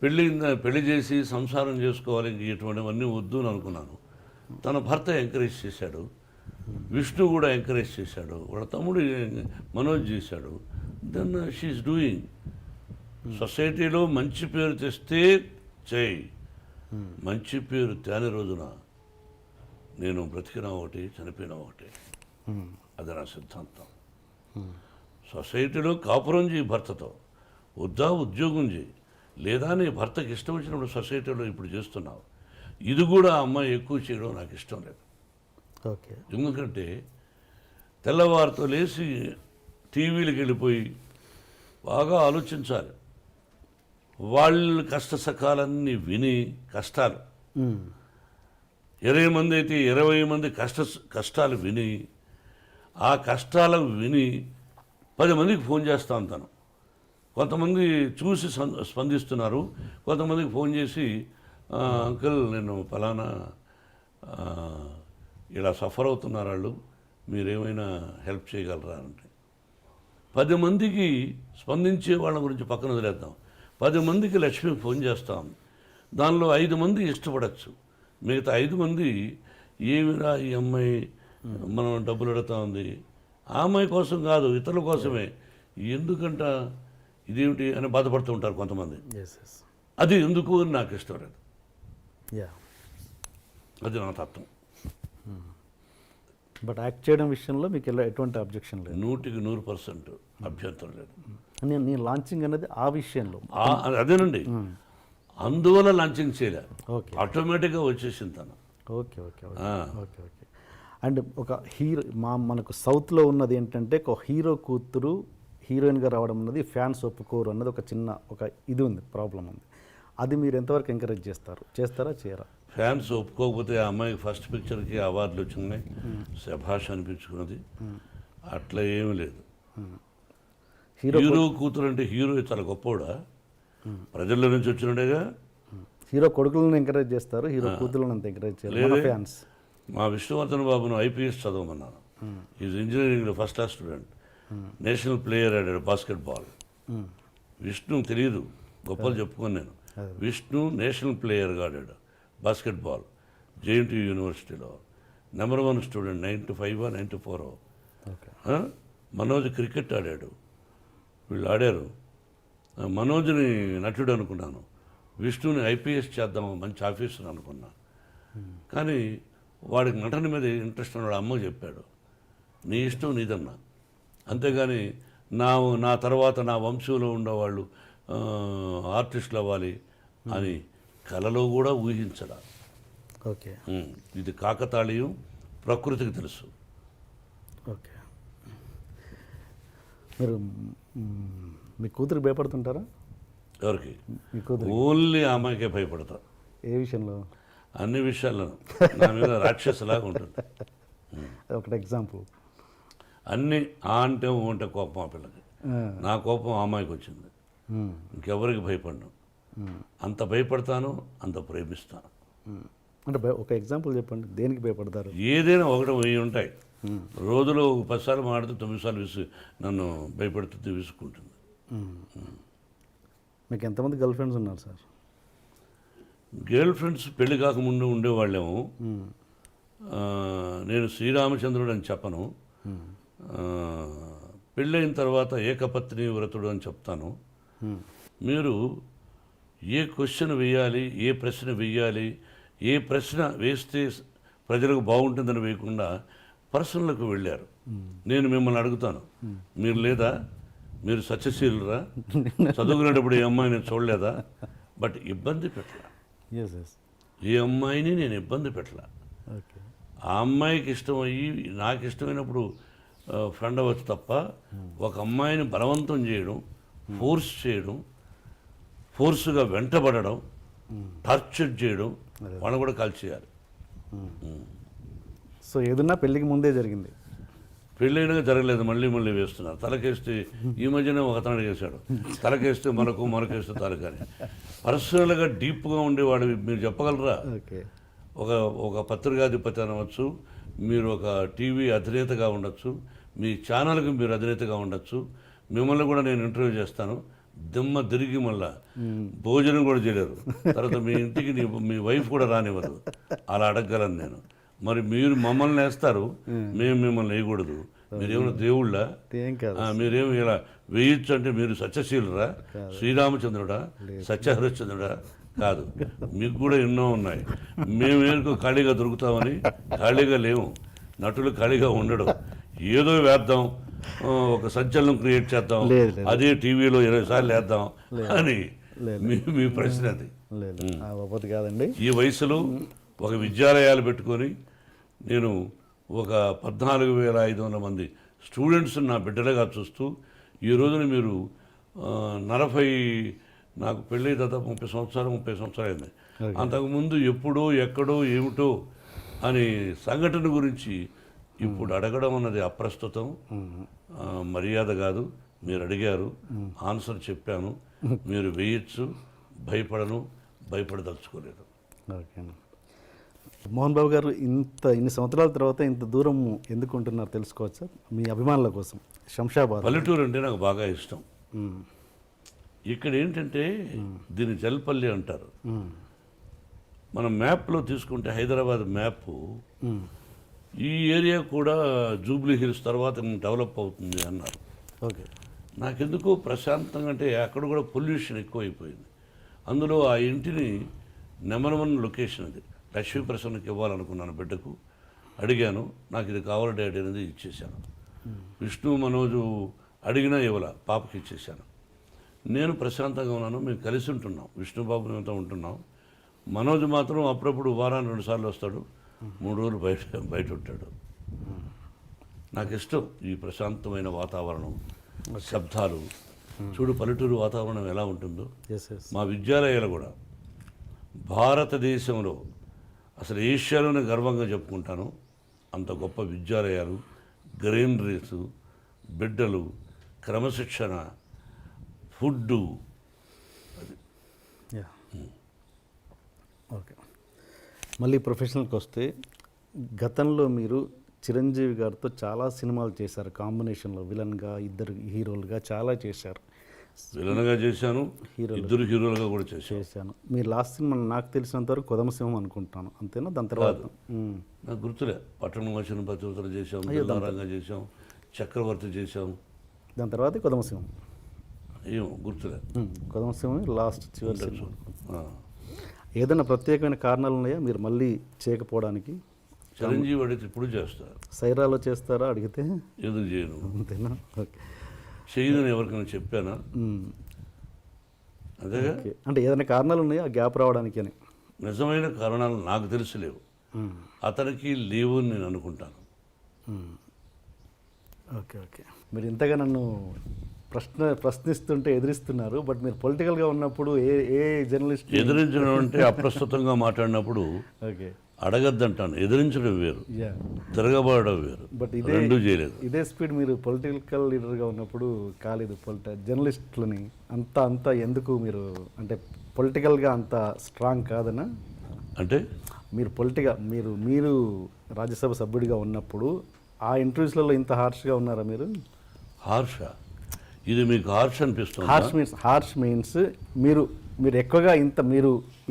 పెళ్లి చేసి సంసారం చేసుకోవాలి, ఇంక ఇటువంటివన్నీ వద్దు అని అనుకున్నాను. తన భర్త ఎంకరేజ్ చేశాడు, విష్ణు కూడా ఎంకరేజ్ చేశాడు, వాళ్ళ తమ్ముడు మనోజ్ చేశాడు. Then she's doing. సొసైటీలో మంచి పేరు తెస్తే చేయి, మంచి పేరు తేని రోజున నేను బ్రతికినా ఒకటి, చనిపోయినా ఒకటి. అది నా సిద్ధాంతం. సొసైటీలో కాపురం చేయి భర్తతో, వద్దా ఉద్యోగం చేయి, లేదా నీ భర్తకి ఇష్టం వచ్చినప్పుడు సొసైటీలో ఇప్పుడు చేస్తున్నావు. ఇది కూడా అమ్మాయి ఎక్కువ చేయడం నాకు ఇష్టం లేదు. ఓకే. ఎందుకంటే తెల్లవారితో లేచి టీవీలకు వెళ్ళిపోయి బాగా ఆలోచించాలి. వాళ్ళ కష్ట సకాలన్నీ విని, కష్టాలు 20 మంది అయితే 20 మంది కష్టాలు విని, ఆ కష్టాలు విని 10 మందికి ఫోన్ చేస్తా ఉంటాను. కొంతమంది చూసి స్పందిస్తున్నారు, కొంతమందికి ఫోన్ చేసి అంకుల్ నేను ఫలానా ఇలా సఫర్ అవుతున్నారు వాళ్ళు, మీరేమైనా హెల్ప్ చేయగలరా అంటే 10 మందికి స్పందించే వాళ్ళ గురించి పక్కన వదిలేద్దాం. 10 మందికి లక్ష్మి ఫోన్ చేస్తాం. దానిలో 5 మంది ఇష్టపడచ్చు, మిగతా 5 మంది ఏమిరా ఈ అమ్మాయి మనం డబ్బులు అడుగుతా ఉంది, ఆ అమ్మాయి కోసం కాదు ఇతరుల కోసమే, ఎందుకంట ఇదేమిటి అని బాధపడుతూ ఉంటారు కొంతమంది. అది ఎందుకు అని నాకు ఇష్టం లేదు. అది నా తత్వం. బట్ యాక్ట్ చేయడం విషయంలో మీకు ఎటువంటి అబ్జెక్షన్ లేదు. 100% అభ్యంతరం లేదు. నేను లాంచింగ్ అనేది ఆ విషయంలో అదేనండి, అందువల్ల లాంచింగ్ చేయలే, ఓకే ఆటోమేటిక్గా వచ్చేసింది తను. Okay okay okay okay okay. And ఒక హీరో మనకు సౌత్లో ఉన్నది ఏంటంటే ఒక హీరో కూతురు హీరోయిన్గా రావడం అన్నది ఫ్యాన్స్ ఒప్పుకోరు అన్నది ఒక ఇది ఉంది, ప్రాబ్లం ఉంది. అది మీరు ఎంతవరకు ఎంకరేజ్ చేస్తారా చేయరా? ఫ్యాన్స్ ఒప్పుకోకపోతే ఆ అమ్మాయికి ఫస్ట్ పిక్చర్కి అవార్డులు వచ్చినాయి, శభాష్ అనిపించుకున్నది. అట్లా ఏమీ లేదు. హీరో కూతురు అంటే హీరో చాలా గొప్పవాడా, ప్రజల్లో నుంచి వచ్చినడేగా. హీరో కొడుకులను ఎంకరేజ్ చేస్తారు, హీరో కూతురులను అంత ఎంకరేజ్ చేయలేదు ఫ్యాన్స్. మా విష్ణువర్ధన్ బాబును ఐపీఎస్ చదవమన్నాను. ఈజ్ ఇంజనీరింగ్లో first class student, national player ఆడాడు బాస్కెట్బాల్. విష్ణు తెలియదు, గొప్పలు చెప్పుకొని నేను. విష్ణు నేషనల్ ప్లేయర్గా ఆడాడు బాస్కెట్బాల్, జేఎన్టీయూ యూనివర్సిటీలో నెంబర్ 1 స్టూడెంట్, 95 94. మనోజ్ క్రికెట్ ఆడాడు, వీళ్ళు ఆడారు. మనోజ్ని నటుడు అనుకున్నాను, విష్ణుని ఐపీఎస్ చేద్దాము మంచి ఆఫీసర్ అనుకున్నా. కానీ వాడికి నటన మీద ఇంట్రెస్ట్ ఉన్నాడు. అమ్మ చెప్పాడు, నీ ఇష్టం నీదన్నా, అంతేగాని నా తర్వాత నా వంశంలో ఉండేవాళ్ళు ఆర్టిస్టులు అవ్వాలి అని కలలో కూడా ఊహించడా. ఓకే, ఇది కాకతాళీయం, ప్రకృతికి తెలుసు. ఓకే. మీరు మీ కూతురికి భయపడుతుంటారా? ఎవరికి? మీ కూతురు. ఓన్లీ ఆ అమ్మాయికే భయపడతా. ఏ విషయంలో? అన్ని విషయాల్లోనూ నా మీద రాక్షసులాగా ఉంటుంది. ఒకటి ఎగ్జాంపుల్. అన్నీ అంటే ఉంటే కోపం ఆ పిల్లకి, నా కోపం ఆ అమ్మాయికి వచ్చింది. ఇంకెవరికి భయపడను, అంత భయపడతాను, అంత ప్రేమిస్తాను. అంటే ఒక ఎగ్జాంపుల్ చెప్పండి, దేనికి భయపడతారు? ఏదైనా 1 10 ఉంటాయి. రోజులో 10 సార్లు మాడితే 9 సార్లు నన్ను భయపడుతుంది, విసుక్కుంటుంది. మీకు ఎంతమంది గర్ల్ ఫ్రెండ్స్ ఉన్నారు సార్? గర్ల్ ఫ్రెండ్స్ పెళ్లి కాకముందు ఉండేవాళ్ళేమో. నేను శ్రీరామచంద్రుడు అని చెప్పను, పెళ్ళైన తర్వాత ఏకపత్ని వ్రతుడు అని చెప్తాను. మీరు ఏ క్వశ్చన్ వేయాలి, ఏ ప్రశ్న వేయాలి, ఏ ప్రశ్న వేస్తే ప్రజలకు బాగుంటుందని వేయకుండా పర్సనల్కు వెళ్ళారు. నేను మిమ్మల్ని అడుగుతాను, మీరు లేదా, మీరు సత్యశీలురా, చదువుకునేటప్పుడు ఏ అమ్మాయిని చూడలేదా? బట్ ఇబ్బంది పెట్టలా, ఏ అమ్మాయిని నేను ఇబ్బంది పెట్టలా. ఆ అమ్మాయికి ఇష్టమయ్యి నాకు ఇష్టమైనప్పుడు ఫ్రెండ్ అవ్వచ్చు తప్ప ఒక అమ్మాయిని బలవంతం చేయడం, ఫోర్స్ చేయడం, ఫోర్స్గా వెంటబడడం, టార్చర్ చేయడం, వాళ్ళని కూడా కాల్చేయాలి. సో ఏదన్నా పెళ్ళికి ముందే జరిగింది, పెళ్ళైనా జరగలేదు, మళ్ళీ వేస్తున్నారు. తలకేస్తే ఈ మధ్యనే ఒక అతను అడిగేశాడు, తలకేస్తే మనకేస్తే తలకని. పర్సనల్గా డీప్గా ఉండేవాడు మీరు చెప్పగలరా? ఒక పత్రికాధిపతి అనవచ్చు, మీరు ఒక టీవీ అధినేతగా ఉండొచ్చు, మీ ఛానల్కి మీరు అధినేతగా ఉండొచ్చు, మిమ్మల్ని కూడా నేను ఇంటర్వ్యూ చేస్తాను, దిమ్మ తిరిగి మళ్ళా భోజనం కూడా చేయలేరు, తర్వాత మీ ఇంటికి మీ వైఫ్ కూడా రానివ్వదు, అలా అడగగలను నేను. మరి మీరు మమ్మల్ని వేస్తారు, మేము మిమ్మల్ని వేయకూడదు. మీరేమైనా దేవుళ్ళ? మీరేమి ఇలా వేయచ్చు అంటే మీరు సత్యశీలురా, శ్రీరామచంద్రుడా, సత్యహరిశ్చంద్రుడా? కాదు, మీకు కూడా ఎన్నో ఉన్నాయి. మేమేందుకు ఖాళీగా దొరుకుతామని? ఖాళీగా లేవు, నటులు ఖాళీగా ఉండడం. ఏదో వేద్దాం, ఒక సంచలనం క్రియేట్ చేద్దాం, అదే టీవీలో 20 సార్లు వేద్దాం అని మీ ప్రశ్న అది. కాదండి, ఈ వయసులో ఒక విద్యాలయాలు పెట్టుకొని నేను ఒక 14,500 మంది స్టూడెంట్స్ నా బిడ్డలుగా చూస్తూ, ఈ రోజున మీరు 40, నాకు పెళ్ళి దాదాపు 30 సంవత్సరాలు అయింది. అంతకుముందు ఎప్పుడో ఎక్కడో ఏమిటో అని సంఘటన గురించి ఇప్పుడు అడగడం అన్నది అప్రస్తుతం, మర్యాద కాదు. మీరు అడిగారు, ఆన్సర్ చెప్పాను. మీరు వేయచ్చు, భయపడదలుచుకోలేదు. ఓకే. మోహన్ బాబు గారు ఇన్ని సంవత్సరాల తర్వాత ఇంత దూరం ఎందుకు ఉంటున్నారు తెలుసుకోవచ్చా? మీ అభిమానుల కోసం. శంషాబాద్ పల్లెటూరు అంటే నాకు బాగా ఇష్టం. ఇక్కడ ఏంటంటే దీన్ని జల్పల్లి అంటారు. మనం మ్యాప్లో తీసుకుంటే హైదరాబాద్ మ్యాప్, ఈ ఏరియా కూడా జూబ్లీ హిల్స్ తర్వాత డెవలప్ అవుతుంది అన్నారు. ఓకే. నాకెందుకో ప్రశాంతంగా, అంటే అక్కడ కూడా పొల్యూషన్ ఎక్కువైపోయింది. అందులో ఆ ఇంటిని నెంబర్ 1 లొకేషన్ అది, లక్ష్మీ ప్రసన్నకి ఇవ్వాలనుకున్నాను బిడ్డకు. అడిగాను, నాకు ఇది కావాలి డాడీ అనేది ఇచ్చేశాను. విష్ణు మనోజు అడిగినా ఇవ్వాల, పాపకి ఇచ్చేశాను. నేను ప్రశాంతంగా ఉన్నాను, మేము కలిసి ఉంటున్నాం, విష్ణుబాబు మేమంతా ఉంటున్నాం. మనోజ్ మాత్రం అప్పుడప్పుడు వారానికి 2 సార్లు వస్తాడు, 3 రోజులు బయట ఉంటాడు. నాకు ఇష్టం ఈ ప్రశాంతమైన వాతావరణం, శబ్దాలు. చూడు పల్లెటూరు వాతావరణం ఎలా ఉంటుందో. ఎస్ ఎస్ మా విద్యాలయాలు కూడా భారతదేశంలో అసలు ఏషియాలోనే గర్వంగా చెప్పుకుంటాను. అంత గొప్ప విద్యాలయాలు, గ్రీనరీస్, బిడ్డలు, క్రమశిక్షణ, ఫుడ్డు. Yeah okay. మళ్ళీ ప్రొఫెషనల్కి వస్తే, గతంలో మీరు చిరంజీవి గారితో చాలా సినిమాలు చేశారు, కాంబినేషన్లో విలన్గా, ఇద్దరు హీరోలుగా చాలా చేశారు. విలన్గా చేశాను, ఇద్దరు హీరోలుగా కూడా చేశాను. మీరు లాస్ట్ సినిమా నాకు తెలిసినంత వరకు కొదమసింహం అనుకుంటాను, అంతేనా? దాని తర్వాత నాకు గుర్తులే. పట్టణం వచ్చిన పతివతలు చేశాం, బెల్లారంగా చేశాం, చక్రవర్తి చేశాం. దాని తర్వాత కొదమసింహం. ఏమో గుర్తులే. కొదమసింహం లాస్ట్ చివరి సినిమా. ఏదైనా ప్రత్యేకమైన కారణాలు ఉన్నాయా మీరు మళ్ళీ చేయకపోవడానికి? చిరంజీవి అడిగితే ఇప్పుడు చేస్తారు, సైరాలో చేస్తారా అడిగితే? ఎందుకు చేయను? అంతేనా? ఓకే. చేయదని ఎవరికైనా చెప్పానా? అదేగా. అంటే ఏదైనా కారణాలు ఉన్నాయా ఆ గ్యాప్ రావడానికి అని? నిజమైన కారణాలు నాకు తెలిసి లేవు, అతనికి లేవు అని నేను అనుకుంటాను. Okay okay. మీరు ఇంతగా నన్ను ప్రశ్నిస్తుంటే ఎదిరిస్తున్నారు, బట్ మీరు పొలిటికల్గా ఉన్నప్పుడు ఏ జర్నలిస్ట్ ఎదిరించడం అంటే అప్రస్తుతంగా మాట్లాడినప్పుడు ఓకే అడగద్దంటాను. ఎదిరించడం వేరు, యా, తిరగబడడం వేరు. బట్ రెండూ చేయలేదు. ఇదే స్పీడ్ మీరు పొలిటికల్ లీడర్గా ఉన్నప్పుడు కాలేదు. జర్నలిస్టులని అంత ఎందుకు మీరు, అంటే పొలిటికల్గా అంత స్ట్రాంగ్ కాదనా? అంటే మీరు మీరు రాజ్యసభ సభ్యుడిగా ఉన్నప్పుడు ఆ ఇంటర్వ్యూస్లలో ఇంత హార్ష్గా ఉన్నారా మీరు? హార్ష, ఇది మీకు హార్ష్ అనిపిస్తుంది? హార్ష్ మీన్స్ మీరు ఎక్కువగా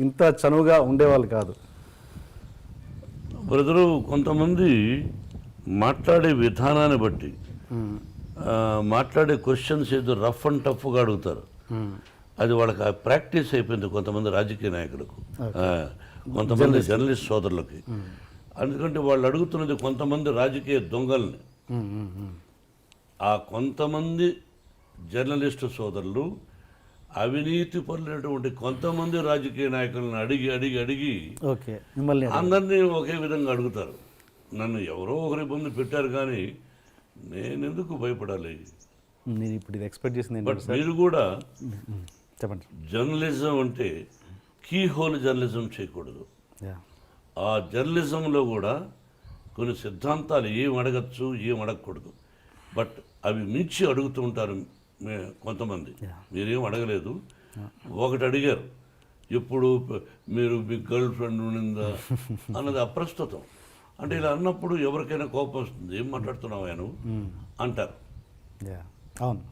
ఇంత చనువుగా ఉండేవాళ్ళు కాదు. బ్రదరు, కొంతమంది మాట్లాడే విధానాన్ని బట్టి మాట్లాడే క్వశ్చన్స్ ఏదో రఫ్ అండ్ టఫ్గా అడుగుతారు. అది వాళ్ళకి ప్రాక్టీస్ అయిపోయింది కొంతమంది రాజకీయ నాయకులకు, కొంతమంది జర్నలిస్ట్ సోదరులకి. ఎందుకంటే వాళ్ళు అడుగుతున్నది కొంతమంది రాజకీయ దొంగల్ని. ఆ కొంతమంది జర్నలిస్టు సోదరులు అవినీతి పరులైనటువంటి కొంతమంది రాజకీయ నాయకులను అడిగి ఓకే మిమ్మల్ని అందరినీ ఒకే విధంగా అడుగుతారు. నన్ను ఎవరో ఒకరి ఇబ్బంది పెట్టారు, కానీ నేను ఎందుకు భయపడాలి? నేను ఇప్పుడు ఇది ఎక్స్పెక్ట్ చేసింది బట్ మీరు కూడా చెప్పండి. జర్నలిజం అంటే కీ హోల్ జర్నలిజం చేయకూడదు. ఆ జర్నలిజంలో కూడా కొన్ని సిద్ధాంతాలు ఏం అడగచ్చు, ఏం అడగకూడదు. బట్ అవి మించి అడుగుతూ ఉంటారు కొంతమంది. మీరేం అడగలేదు, ఒకటి అడిగారు, ఎప్పుడు మీరు మీ గర్ల్ ఫ్రెండ్ ఉండిందా అన్నది అప్రస్తుతం. అంటే ఇలా అన్నప్పుడు ఎవరికైనా కోపం వస్తుంది, ఏం మాట్లాడుతున్నావు నువ్వు అంటారు. అవును.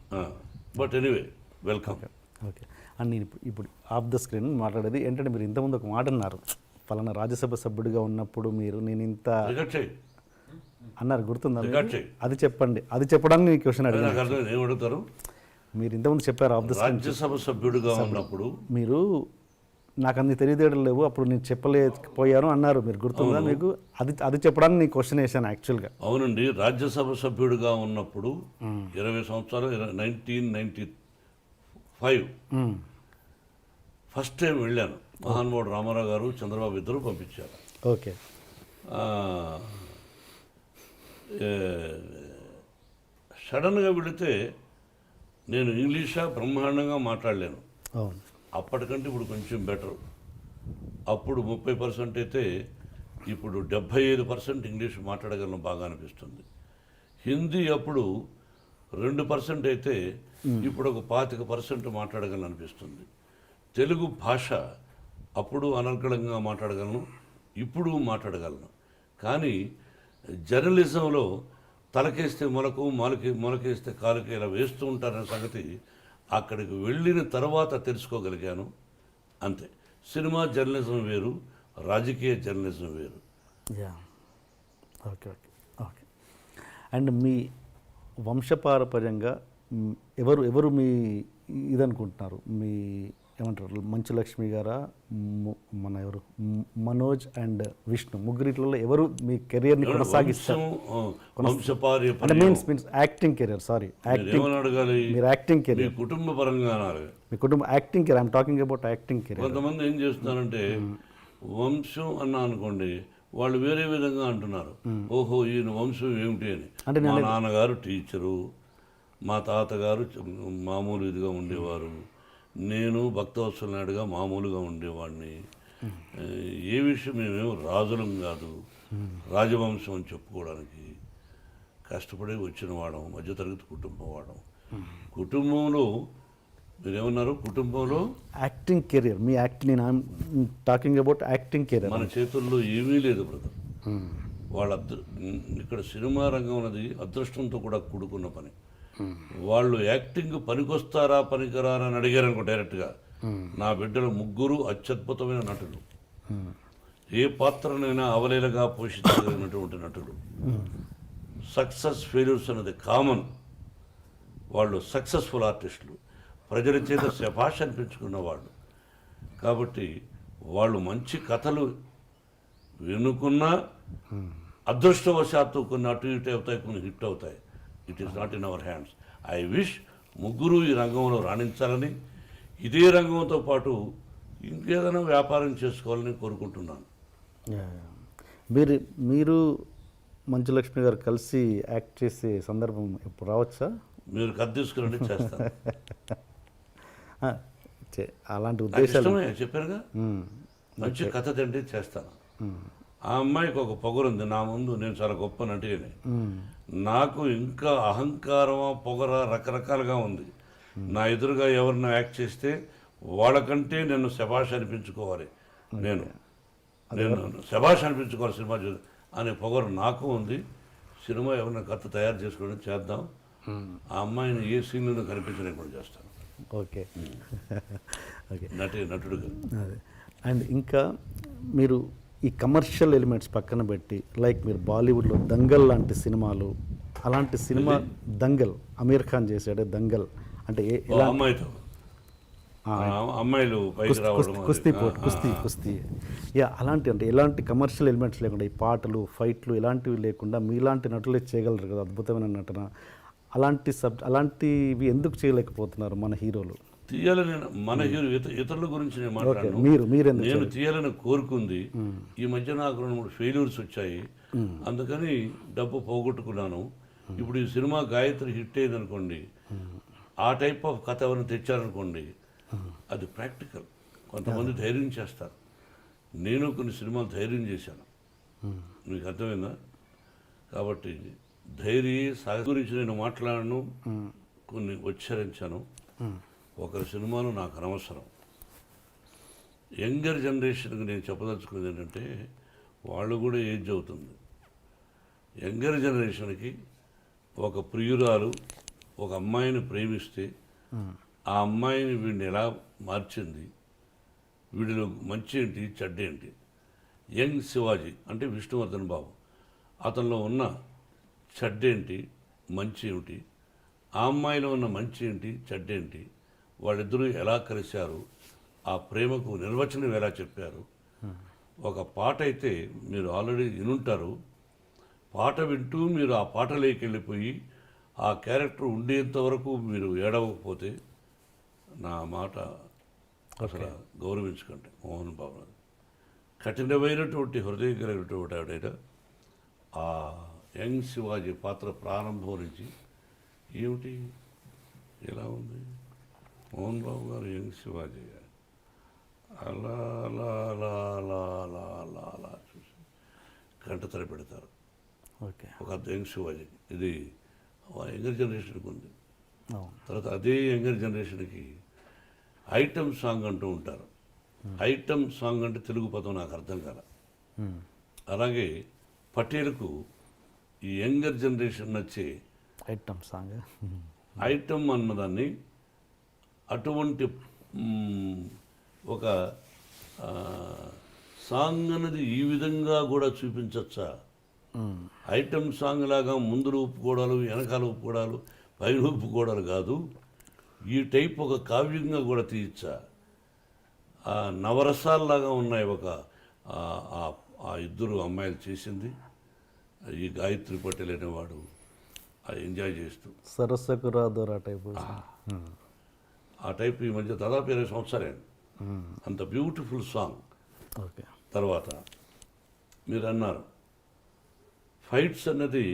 But anyway, welcome. Okay. And నేను ఇప్పుడు ఆఫ్ ద స్క్రీన్ మాట్లాడేది ఏంటంటే, మీరు ఇంతకుముందు ఒక మాట అన్నారు, ఫలానా రాజ్యసభ సభ్యుడిగా ఉన్నప్పుడు నేను ఇంత అన్నారు, గుర్తుందా? అది చెప్పండి. అది చెప్పడానికి మీ క్వశ్చన్ అడిగాను. ఏమడుగుతారు? మీరు ఇంతకుముందు చెప్పారు ఆఫ్ ద స్క్రీన్ రాజ్యసభ సభ్యుడిగా ఉన్నప్పుడు మీరు నాకు అన్ని తెలియదేయడం లేవు, అప్పుడు నేను చెప్పలేకపోయాను అన్నారు. మీరు గుర్తుందా మీకు? అది చెప్పడానికి నేను క్వశ్చన్ వేసాను యాక్చువల్గా. అవునండి, రాజ్యసభ సభ్యుడిగా ఉన్నప్పుడు 20 సంవత్సరాలు 1995 ఫస్ట్ టైం వెళ్ళాను. మహానుభావుడు రామారావు గారు, చంద్రబాబు ఇద్దరు పంపించారు. ఓకే. సడన్గా వెళితే నేను ఇంగ్లీషా బ్రహ్మాండంగా మాట్లాడలేను. అవును. అప్పటికంటే ఇప్పుడు కొంచెం బెటర్. అప్పుడు 30% అయితే ఇప్పుడు 75% ఇంగ్లీష్ మాట్లాడగలను, బాగా అనిపిస్తుంది. హిందీ అప్పుడు 2% అయితే ఇప్పుడు ఒక 25% మాట్లాడగలను అనిపిస్తుంది. తెలుగు భాష అప్పుడు అనర్గళంగా మాట్లాడగలను, ఇప్పుడు మాట్లాడగలను. కానీ జర్నలిజంలో తలకేస్తే మొలకు, మొలకేస్తే కాలుకి ఇలా వేస్తూ ఉంటారనే సంగతి అక్కడికి వెళ్ళిన తర్వాత తెలుసుకోగలిగాను. అంతే. సినిమా జర్నలిజం వేరు, రాజకీయ జర్నలిజం వేరు. Okay okay okay. అండ్ మీ వంశపారపర్యంగా ఎవరు మీ ఇదనుకుంటున్నారు, మీ ఏమంటారు మంచు లక్ష్మి గారా, మన ఎవరు మనోజ్ అండ్ విష్ణు, ముగ్గురిట్లో ఎవరు మీ కెరియర్ని కొనసాగిస్తారు? అంటే means acting career, sorry acting, అడగాలి మీరు యాక్టింగ్ కెరియర్, కుటుంబ పరంగా అనాలి. మీ కుటుంబం acting career, I'm talking about acting career. కొంతమంది ఏం చేస్తున్నారంటే వంశం అన్నా అనుకోండి, వాళ్ళు వేరే విధంగా అంటున్నారు. ఓహో ఈయన వంశం ఏమిటి అని. అంటే మా నాన్నగారు టీచరు, మా తాతగారు మామూలు ఇదిగా ఉండేవారు, నేను భక్తవత్సల నాయుడుగా మామూలుగా ఉండేవాడిని, ఏ విషయం మేమేమో రాజులం కాదు, రాజవంశం అని చెప్పుకోవడానికి కష్టపడి వచ్చిన వాడం, మధ్యతరగతి కుటుంబం వాడం. కుటుంబంలో మీరేమన్నారు, కుటుంబంలో యాక్టింగ్ కెరియర్, మీ యాక్టింగ్, నేను టాకింగ్ అబౌట్ యాక్టింగ్ కెరియర్. మన చేతుల్లో ఏమీ లేదు బ్రదర్. వాళ్ళ ఇక్కడ సినిమా రంగం అనేది అదృష్టంతో కూడా కూడుకున్న పని. వాళ్ళు యాక్టింగ్ పనికొస్తారా పనికిరారా అని అడిగారు అనుకో డైరెక్ట్గా, నా బిడ్డలు ముగ్గురు అత్యద్భుతమైన నటులు, ఏ పాత్రనైనా అవలీలగా పోషించగలిగినటువంటి నటులు. సక్సెస్ ఫెయిల్యూర్స్ అనేది కామన్. వాళ్ళు సక్సెస్ఫుల్ ఆర్టిస్టులు, ప్రజల చేత శభాష్ అనిపించుకున్న వాళ్ళు. కాబట్టి వాళ్ళు మంచి కథలు వినుకున్నా అదృష్టవశాత్తు కొన్ని అటు ఇటు అవుతాయి, కొన్ని హిట్ అవుతాయి. It is not in our hands. I wish ముగ్గురు ఈ రంగంలో రాణించాలని, ఇదే రంగంతో పాటు ఇంకేదైనా వ్యాపారం చేసుకోవాలని కోరుకుంటున్నాను. మీరు మంచు లక్ష్మి గారు కలిసి యాక్ట్ చేసే సందర్భం ఎప్పుడు రావచ్చా? మీరు కథ తీసుకురండి, చేస్తాను. అలాంటి ఉద్దేశాలు చెప్పారుగా, మంచి కథ తండ్రి చేస్తాను. ఆ అమ్మాయికి ఒక పొగరుంది నా ముందు, నేను చాలా గొప్ప నటిని. నాకు ఇంకా అహంకారమా పొగర రకరకాలుగా ఉంది. నా ఎదురుగా ఎవరిని యాక్ట్ చేస్తే వాళ్ళకంటే నేను శభాష్ అనిపించుకోవాలి, నేను శభాష్ అనిపించుకోవాలి సినిమా చూసి అనే పొగరు నాకు ఉంది. సినిమా ఎవరైనా కథ తయారు చేసుకోవడం చేద్దాం. ఆ అమ్మాయిని ఏ సీన్లో కనిపించలేకుండా చేస్తాను. ఓకే ఓకే, నటుడుగా. అదే. అండ్ ఇంకా మీరు ఈ కమర్షియల్ ఎలిమెంట్స్ పక్కన పెట్టి, లైక్ మీరు బాలీవుడ్లో దంగల్ లాంటి సినిమాలు, అలాంటి సినిమా దంగల్ అమీర్ ఖాన్ చేశాడు దంగల్, అంటే అమ్మాయితో అమ్మాయిలు కుస్తీ యా, అలాంటి అంటే ఎలాంటి కమర్షియల్ ఎలిమెంట్స్ లేకుండా, ఈ పాటలు ఫైట్లు ఇలాంటివి లేకుండా మీలాంటి నటులే చేయగలరు కదా, అద్భుతమైన నటన. అలాంటివి ఎందుకు చేయలేకపోతున్నారు మన హీరోలు? తీయాలని మన హీరో ఇతరుల గురించి నేను మాట్లాడను. నేను తీయాలని కోరుకుంది. ఈ మధ్య నాకు 2-3 ఫెయిల్యూర్స్ వచ్చాయి, అందుకని డబ్బు పోగొట్టుకున్నాను. ఇప్పుడు ఈ సినిమా గాయత్రి హిట్ అయింది అనుకోండి, ఆ టైప్ ఆఫ్ కథ ఎవరైనా తెచ్చారనుకోండి, అది ప్రాక్టికల్. కొంతమంది ధైర్యం చేస్తారు, నేను కొన్ని సినిమాలు ధైర్యం చేశాను, మీకు అర్థమైందా? కాబట్టి ధైర్య సాగు గురించి నేను మాట్లాడను, కొన్ని ఉచ్చరించాను. ఒకరి సినిమాలు నాకు అనవసరం. యంగర్ జనరేషన్కి నేను చెప్పదలుచుకున్నది ఏంటంటే, వాళ్ళు కూడా ఏజ్ అవుతుంది. యంగర్ జనరేషన్కి ఒక ప్రియురాలు ఒక అమ్మాయిని ప్రేమిస్తే ఆ అమ్మాయిని వీడిని ఎలా మార్చింది, వీడిలో మంచి ఏంటి చెడ్డేంటి. యంగ్ శివాజీ అంటే విష్ణువర్ధన్ బాబు, అతనిలో ఉన్న చెడ్డేంటి మంచి ఏమిటి, ఆ అమ్మాయిలో ఉన్న మంచి ఏంటి చెడ్డేంటి, వాళ్ళిద్దరూ ఎలా కలిశారు, ఆ ప్రేమకు నిర్వచనం ఎలా చెప్పారు. ఒక పాట అయితే మీరు ఆల్రెడీ వినుంటారు, పాట వింటూ మీరు ఆ పాటలోకి వెళ్ళిపోయి ఆ క్యారెక్టర్ ఉండేంత వరకు మీరు ఏడవకపోతే నా మాట అసలు గౌరవించుకోండి. మోహన్ బాబు కఠినమైనటువంటి హృదయం కలిగినటువంటి ఆవిడ. ఆ యంగ్ శివాజీ పాత్ర ప్రారంభం నుంచి ఏమిటి ఎలా ఉంది, మోహన్ బాబు గారు యంగ్ శివాజీ గారు అలా అలా అలా అలా అలా అలా అలా చూసి కంటతర పెడతారు. ఓకే, ఒక యంగ్ శివాజీ. ఇది యంగర్ జనరేషన్కి ఉంది. తర్వాత అదే యంగర్ జనరేషన్కి ఐటమ్ సాంగ్ అంటూ ఉంటారు. ఐటమ్ సాంగ్ అంటే తెలుగు పదం నాకు అర్థం కాల. అలాగే పటేల్కు ఈ యంగర్ జనరేషన్ నచ్చే ఐటమ్ సాంగ్, ఐటమ్ అన్నదాన్ని అటువంటి ఒక సాంగ్ అన్నది ఈ విధంగా కూడా చూపించచ్చా? ఐటమ్ సాంగ్ లాగా ముందులు ఒప్పుకోవడాలు, వెనకాల ఒప్పుకోవడాలు, పైన ఒప్పుకోవడాలు కాదు, ఈ టైప్ ఒక కావ్యంగా కూడా తీయచ్చా? ఆ నవరసాల్లాగా ఉన్నాయి ఆ ఇద్దరు అమ్మాయిలు చేసింది. ఈ గాయత్రి పటేల్ అనేవాడు అది ఎంజాయ్ చేస్తూ సరస్సుకు రాదోరా టైపు. ఆ టైప్ ఈ మధ్య దాదాపు 20 సంవత్సరాలే అంత బ్యూటిఫుల్ సాంగ్. ఓకే. తర్వాత మీరు అన్నారు ఫైట్స్ అన్నది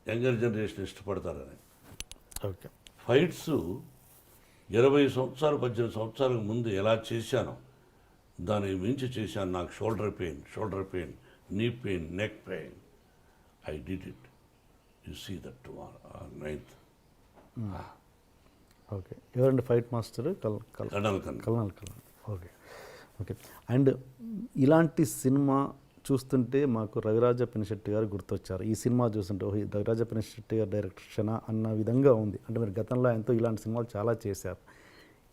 యంగర్ జనరేషన్ ఇష్టపడతారని. ఓకే. ఫైట్స్ 20 సంవత్సరాలు 18 సంవత్సరాలకు ముందు ఎలా చేశానో దానికి మించి చేశాను. నాకు shoulder pain, knee pain, neck pain. I did it. You see that tomorrow 9th. Okay. ఎవరండి fight master? Colonel colonel. Okay. Okay. And ఇలాంటి సినిమా చూస్తుంటే మాకు రవిరాజ పినిశెట్టి గారు గుర్తొచ్చారు. ఈ సినిమా చూస్తుంటే ఓహో రవిరాజ పినిశెట్టి గారి డైరెక్షన్ అన్న విధంగా ఉంది. అంటే మీరు గతంలో ఆయనతో ఇలాంటి సినిమాలు చాలా చేశారు.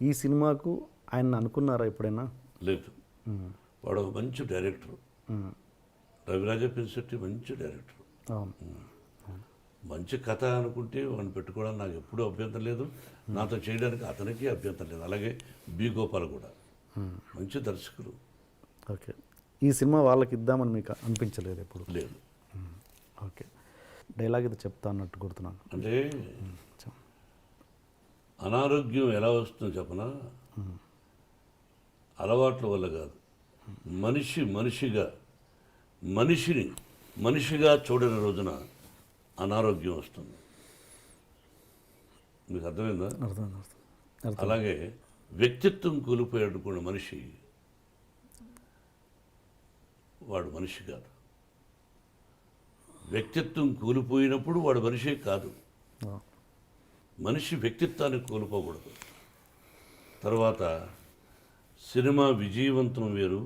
ఈ సినిమాకు ఆయన అనుకున్నారా ఎప్పుడైనా? లేదు. వాడు ఒక మంచి డైరెక్టర్. రవిరాజ పినిశెట్టి మంచి డైరెక్టర్. అవును. మంచి కథ అనుకుంటే వాడిని పెట్టుకోవడానికి నాకు ఎప్పుడూ అభ్యంతరం లేదు. నాతో చేయడానికి అతనికి అభ్యంతరం లేదు. అలాగే బి గోపాల్ కూడా మంచి దర్శకులు. ఓకే. ఈ సినిమా వాళ్ళకి ఇద్దామని మీకు అనిపించలేదు ఎప్పుడు? లేదు. ఓకే. డైలాగ్ ఇది చెప్తా అన్నట్టు గుర్తున్నాను. అంటే అనారోగ్యం ఎలా వస్తుందో చెప్పనా? అలవాట్ల వల్ల కాదు. మనిషిగా చూడని రోజున అనారోగ్యం వస్తుంది. మీకు అర్థమైందా? అర్థం. అలాగే వ్యక్తిత్వం కోల్పోయాడు కూడా మనిషి, వాడు మనిషి కాదు. వ్యక్తిత్వం కోల్పోయినప్పుడు వాడు మనిషే కాదు. మనిషి వ్యక్తిత్వాన్ని కోల్పోకూడదు. తర్వాత సినిమా విజయవంతం వేరు,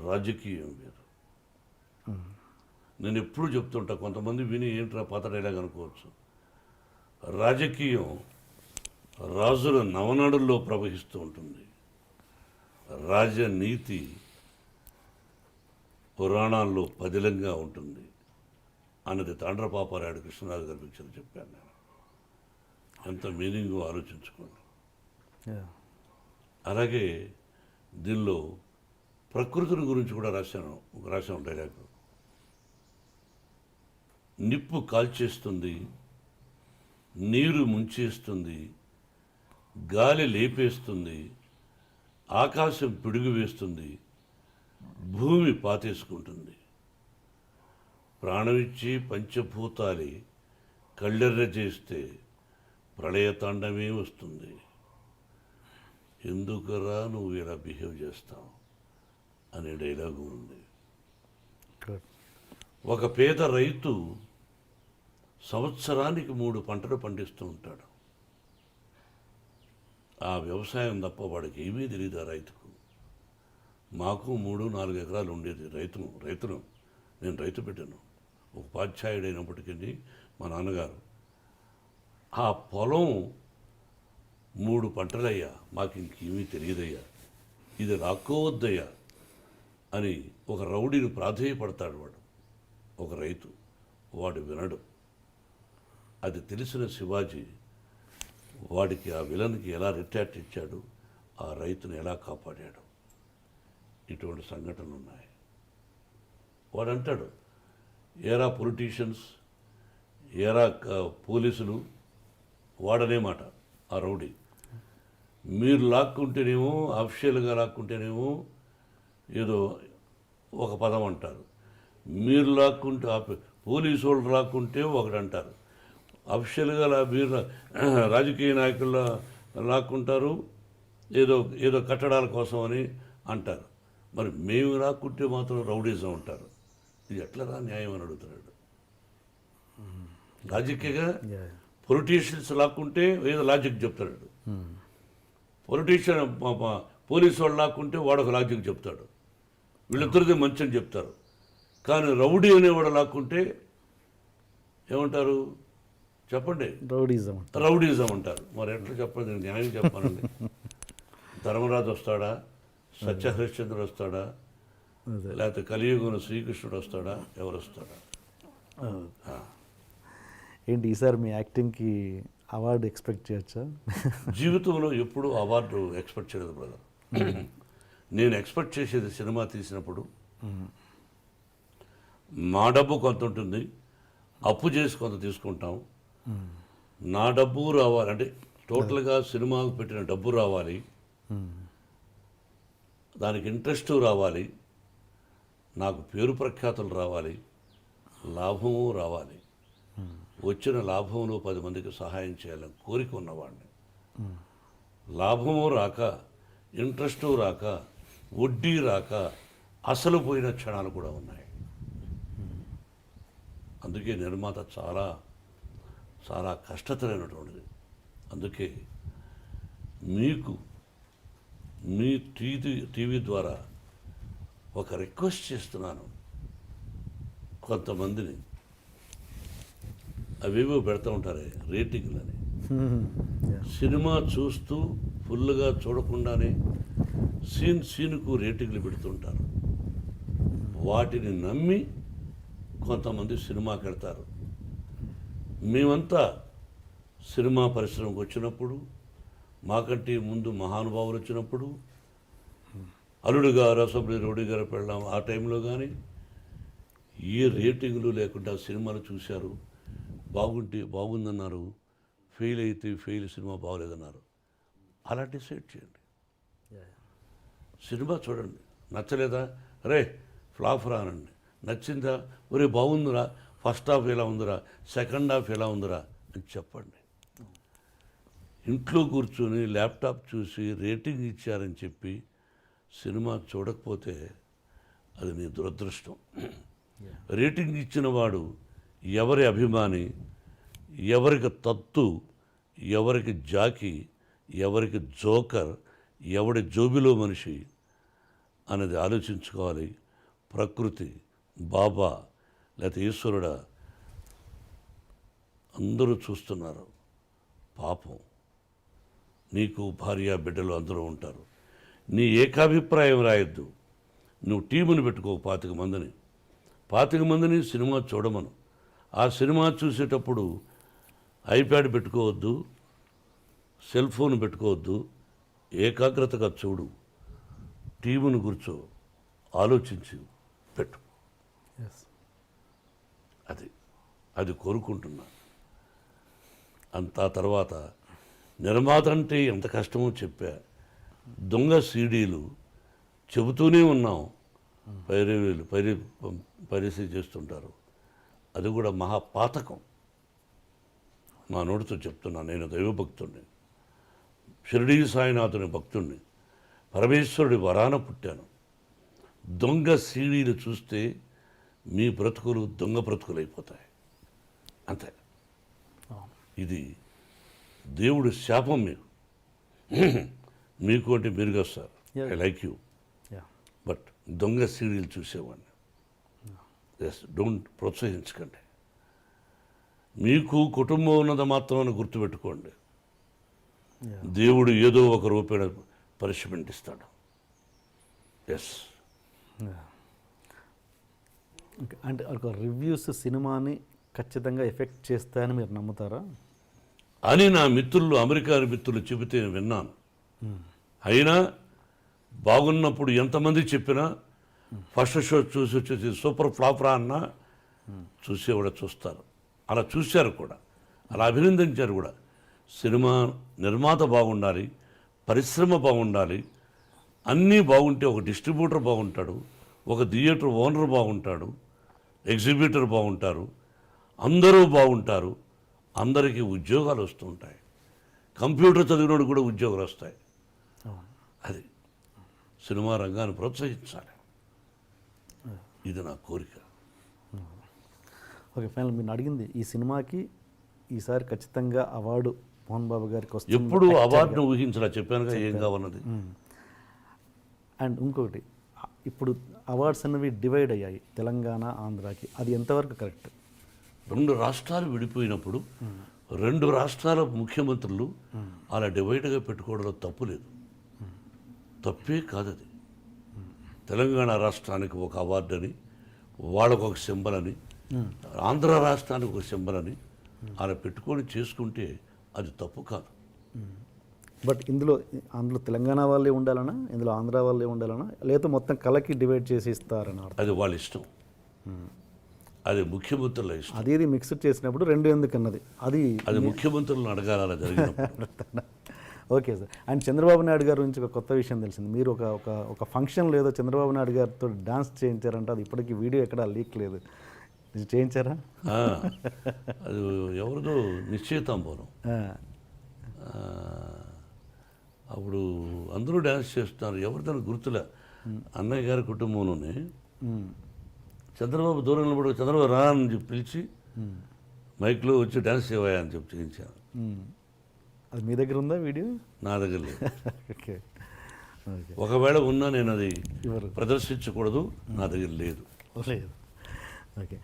రాజకీయం వేరు. నేను ఎప్పుడు చెప్తుంటా, కొంతమంది విని ఏంట్రా పాత డైలాగ్ అనుకోవచ్చు. రాజకీయం రాజుల నవనాడుల్లో ప్రవహిస్తూ ఉంటుంది. రాజనీతి పురాణాల్లో పదిలంగా ఉంటుంది అన్నది తాండ్రపాపారాయుడు కృష్ణరాజు గారి పిక్చర్ చెప్పాను నేను. ఎంత మీనింగో ఆలోచించుకోండి. అలాగే దీనిలో ప్రకృతిని గురించి కూడా రాశాను డైలాగ్. నిప్పు కాల్చేస్తుంది, నీరు ముంచేస్తుంది, గాలి లేపేస్తుంది, ఆకాశం పిడుగు వేస్తుంది, భూమి పాతేసుకుంటుంది. ప్రాణమిచ్చి పంచభూతాలి కళ్ళెర్ర చేస్తే ప్రళయతాండమే వస్తుంది. ఎందుకురా నువ్వు ఇలా బిహేవ్ చేస్తావు అనే డైలాగు ఉంది. ఒక పేద రైతు సంవత్సరానికి 3 పంటలు పండిస్తూ ఉంటాడు. ఆ వ్యవసాయం తప్ప వాడికి ఏమీ తెలియదు ఆ రైతుకు. మాకు 3-4 ఎకరాలు ఉండేది. రైతును నేను రైతు పెట్టాను. ఉపాధ్యాయుడైనప్పటికీ మా నాన్నగారు ఆ పొలం 3 పంటలయ్యా, మాకు ఇంకేమీ తెలియదయ్యా, ఇది రాక్కోవద్దయ్యా అని ఒక రౌడీని ప్రాధేయపడతాడు వాడు. ఒక రైతు వాడు వినడు. అది తెలిసిన శివాజీ వాడికి ఆ విలన్కి ఎలా రిటాక్ట్ ఇచ్చాడు, ఆ రైతుని ఎలా కాపాడాడు. ఇటువంటి సంఘటనలు ఉన్నాయి. వాడు అంటాడు, ఏరా పొలిటీషియన్స్, ఏరా పోలీసులు, వాడనే మాట ఆ రౌడీ, మీరు లాక్కుంటేనేమో అఫిషియల్గా లాక్కుంటేనేమో ఏదో ఒక పదం అంటారు, మీరు లాక్కుంటే పోలీసు వాళ్ళు లాక్కుంటే ఒకటి అంటారు, అఫిషియల్గా మీరు రాజకీయ నాయకుల లాక్కుంటారు ఏదో కట్టడాల కోసం అని అంటారు. మరి మేము లాక్కుంటే మాత్రం రౌడీజం అంటారు. ఇది ఎట్లరా న్యాయం అని అడుగుతున్నాడు. లాజిక్గా పొలిటీషియన్స్ లాక్కుంటే ఏదో లాజిక్ చెప్తాడు. పొలిటీషియన్ పోలీసు వాళ్ళు లాక్కుంటే వాడొక లాజిక్ చెప్తాడు. వీళ్ళిద్దరిదే మంచి అని చెప్తారు. కానీ రౌడీ అనేవాడు లాక్కుంటే ఏమంటారు చెప్పండి? రౌడీజం అంటారు. మరి ఎట్లా చెప్పండి? నేను న్యాయం చెప్పానండి. ధర్మరాజు వస్తాడా, సత్యహరిశ్చంద్రుడు వస్తాడా, లేకపోతే కలియుగంలో శ్రీకృష్ణుడు వస్తాడా, ఎవరు వస్తాడా? ఏంటి ఈసారి మీ యాక్టింగ్కి అవార్డు ఎక్స్పెక్ట్ చేయొచ్చా? జీవితంలో ఎప్పుడు అవార్డు ఎక్స్పెక్ట్ చేయలేదు బ్రదర్. నేను ఎక్స్పెక్ట్ చేసేది సినిమా తీసినప్పుడు మా డబ్బు కొంత ఉంటుంది, అప్పు చేసి కొంత తీసుకుంటాం. నా డబ్బు రావాలి అంటే టోటల్గా సినిమాకు పెట్టిన డబ్బు రావాలి, దానికి ఇంట్రెస్ట్ రావాలి, నాకు పేరు ప్రఖ్యాతులు రావాలి, లాభము రావాలి. వచ్చిన లాభంలో 10 మందికి సహాయం చేయాలని కోరిక ఉన్నవాడిని. లాభము రాక, ఇంట్రెస్టు రాక, వడ్డీ రాక అసలు పోయిన క్షణాలు కూడా ఉన్నాయి. అందుకే నిర్మాత చాలా చాలా కష్టతరమైనటువంటిది. అందుకే మీకు మీ టీవీ ద్వారా ఒక రిక్వెస్ట్ చేస్తున్నాను. కొంతమందిని అవేవో పెడతా ఉంటారే రేటింగ్లని, సినిమా చూస్తూ ఫుల్గా చూడకుండానే సీన్కు రేటింగ్లు పెడుతుంటారు. వాటిని నమ్మి కొంతమంది సినిమాకి వెళ్తారు. మేమంతా సినిమా పరిశ్రమకు వచ్చినప్పుడు, మాకంటే ముందు మహానుభావులు వచ్చినప్పుడు, అల్లుడు గారు, అసెంబ్లీ రౌడీ గారు పెళ్ళాం ఆ టైంలో కానీ ఏ రేటింగ్లు లేకుండా సినిమాలు చూశారు. బాగుంటే బాగుందన్నారు, ఫెయిల్ అయితే ఫెయిల్, సినిమా బాగోలేదన్నారు. అలా డిసైడ్ చేయండి. సినిమా చూడండి, నచ్చలేదా రే ఫ్లాప్ రానండి, నచ్చిందా ఒరే బాగుందిరా, ఫస్ట్ హాఫ్ ఎలా ఉందిరా, సెకండ్ హాఫ్ ఎలా ఉందిరా అని చెప్పండి. ఇంట్లో కూర్చొని ల్యాప్టాప్ చూసి రేటింగ్ ఇచ్చారని చెప్పి సినిమా చూడకపోతే అది నీ దురదృష్టం. రేటింగ్ ఇచ్చిన వాడు ఎవరి అభిమాని, ఎవరికి తత్తు, ఎవరికి జాకి, ఎవరికి జోకర్, ఎవడి జోబిలో మనిషి అనేది ఆలోచించుకోవాలి. ప్రకృతి, బాబా లేకపోతే ఈశ్వరుడా అందరూ చూస్తున్నారు. పాపం, నీకు భార్య బిడ్డలు అందరూ ఉంటారు. నీ ఏకాభిప్రాయం రాయొద్దు. నువ్వు టీముని పెట్టుకో 25 మందిని సినిమా చూడమను. ఆ సినిమా చూసేటప్పుడు ఐప్యాడ్ పెట్టుకోవద్దు, సెల్ ఫోన్ పెట్టుకోవద్దు, ఏకాగ్రతగా చూడు. టీమును కూర్చో, ఆలోచించి పెట్టు. అది కోరుకుంటున్నా. అంతా తర్వాత నిర్మాత అంటే ఎంత కష్టమో చెప్పా. దొంగ సీడీలు చెబుతూనే ఉన్నాం, పైరసీ చేస్తుంటారు. అది కూడా మహాపాతకం. మా నోటితో చెప్తున్నా, నేను దైవభక్తుడిని, షిరిడీ సాయినాథుని భక్తుడిని, పరమేశ్వరుడి వరాన పుట్టాను. దొంగ సీడీలు చూస్తే మీ బ్రతుకులు దొంగ బ్రతుకులు అయిపోతాయి. అంతే. ఇది దేవుడి శాపం మీకు అంటే మీరుగా sir, I like you, but దొంగ సీడీలు చూసేవాడిని. ఎస్, డోంట్ ప్రోత్సహించకండి. మీకు కుటుంబం ఉన్నది మాత్రమే గుర్తుపెట్టుకోండి. దేవుడు ఏదో ఒక రూపేణ పనిష్మెంట్ ఇస్తాడు. ఎస్. అంటే ఒక రివ్యూస్ సినిమాని ఖచ్చితంగా ఎఫెక్ట్ చేస్తాయని మీరు నమ్ముతారా అని నా మిత్రులు, అమెరికా మిత్రులు చెబితే విన్నాను. అయినా బాగున్నప్పుడు ఎంతమంది చెప్పినా ఫస్ట్ షో చూసి వచ్చేసి సూపర్ ఫ్లాప్ రా అన్నా చూసేవాడు చూస్తారు. అలా చూశారు కూడా, అలా అభినందించారు కూడా. సినిమా నిర్మాత బాగుండాలి, పరిశ్రమ బాగుండాలి, అన్నీ బాగుంటే ఒక డిస్ట్రిబ్యూటర్ బాగుంటాడు, ఒక థియేటర్ ఓనర్ బాగుంటాడు, ఎగ్జిబిటర్ బాగుంటారు, అందరూ బాగుంటారు, అందరికీ ఉద్యోగాలు వస్తుంటాయి. కంప్యూటర్ చదివినోడు కూడా ఉద్యోగాలు వస్తాయి. అది సినిమా రంగాన్ని ప్రోత్సహించాలి. ఇది నా కోరిక. ఓకే, ఫైనల్ మీరు అడిగింది ఈ సినిమాకి ఈసారి ఖచ్చితంగా అవార్డు మోహన్ బాబు గారికి వస్తుంది. ఎప్పుడు అవార్డును ఊహించలా, చెప్పానుగా ఏం కావాలన్నది. అండ్ ఇంకొకటి, ఇప్పుడు అవార్డ్స్ అనేవి డివైడ్ అయ్యాయి తెలంగాణ, ఆంధ్రాకి. అది ఎంతవరకు కరెక్ట్? 2 రాష్ట్రాలు విడిపోయినప్పుడు 2 రాష్ట్రాల ముఖ్యమంత్రులు అలా డివైడ్గా పెట్టుకోవడంలో తప్పు లేదు, తప్పే కాదది. తెలంగాణ రాష్ట్రానికి ఒక అవార్డు అని, వాళ్ళకు ఒక సింబల్ అని, ఆంధ్ర రాష్ట్రానికి ఒక సింబల్ అని అలా పెట్టుకొని చేసుకుంటే అది తప్పు కాదు. బట్ అందులో తెలంగాణ వాళ్ళే ఉండాలనా, ఇందులో ఆంధ్ర వాళ్ళే ఉండాలనా, లేకపోతే మొత్తం కళకి డివైడ్ చేసి ఇస్తారని అర్థం? అది వాళ్ళ ఇష్టం, అది ముఖ్యమంత్రుల ఇష్టం. అది మిక్స్డ్ చేసినప్పుడు రెండు ఎందుకు అన్నది అది ముఖ్యమంత్రులను అడగాలి అలా జరిగినప్పుడు. Okay sir. And Chandrababu Naidu గారి గురించి ఒక కొత్త విషయం తెలిసింది. మీరు ఒక ఫంక్షన్లో ఏదో చంద్రబాబు నాయుడు గారితో డాన్స్ చేయించారంటే అది ఇప్పటికీ వీడియో ఎక్కడా లీక్ లేదు. ఇది చేయించారా? అది ఎవరిదో నిశ్చయితాంబూలం. అప్పుడు అందరూ డ్యాన్స్ చేస్తున్నారు, ఎవరితో గుర్తులే. అన్నయ్య గారి కుటుంబంలోనే చంద్రబాబు దూరం నిలబడి చంద్రబాబు రా అని చెప్పి పిలిచి మైక్లో వచ్చి డ్యాన్స్ చేయవా అని చెప్పి చేయించాను. అది మీ దగ్గర ఉందా వీడియో? నా దగ్గర లేదు. ఓకే. ఒకవేళ ఉన్నా నేను అది ప్రదర్శించకూడదు, నా దగ్గర లేదు. లేదు. ఓకే.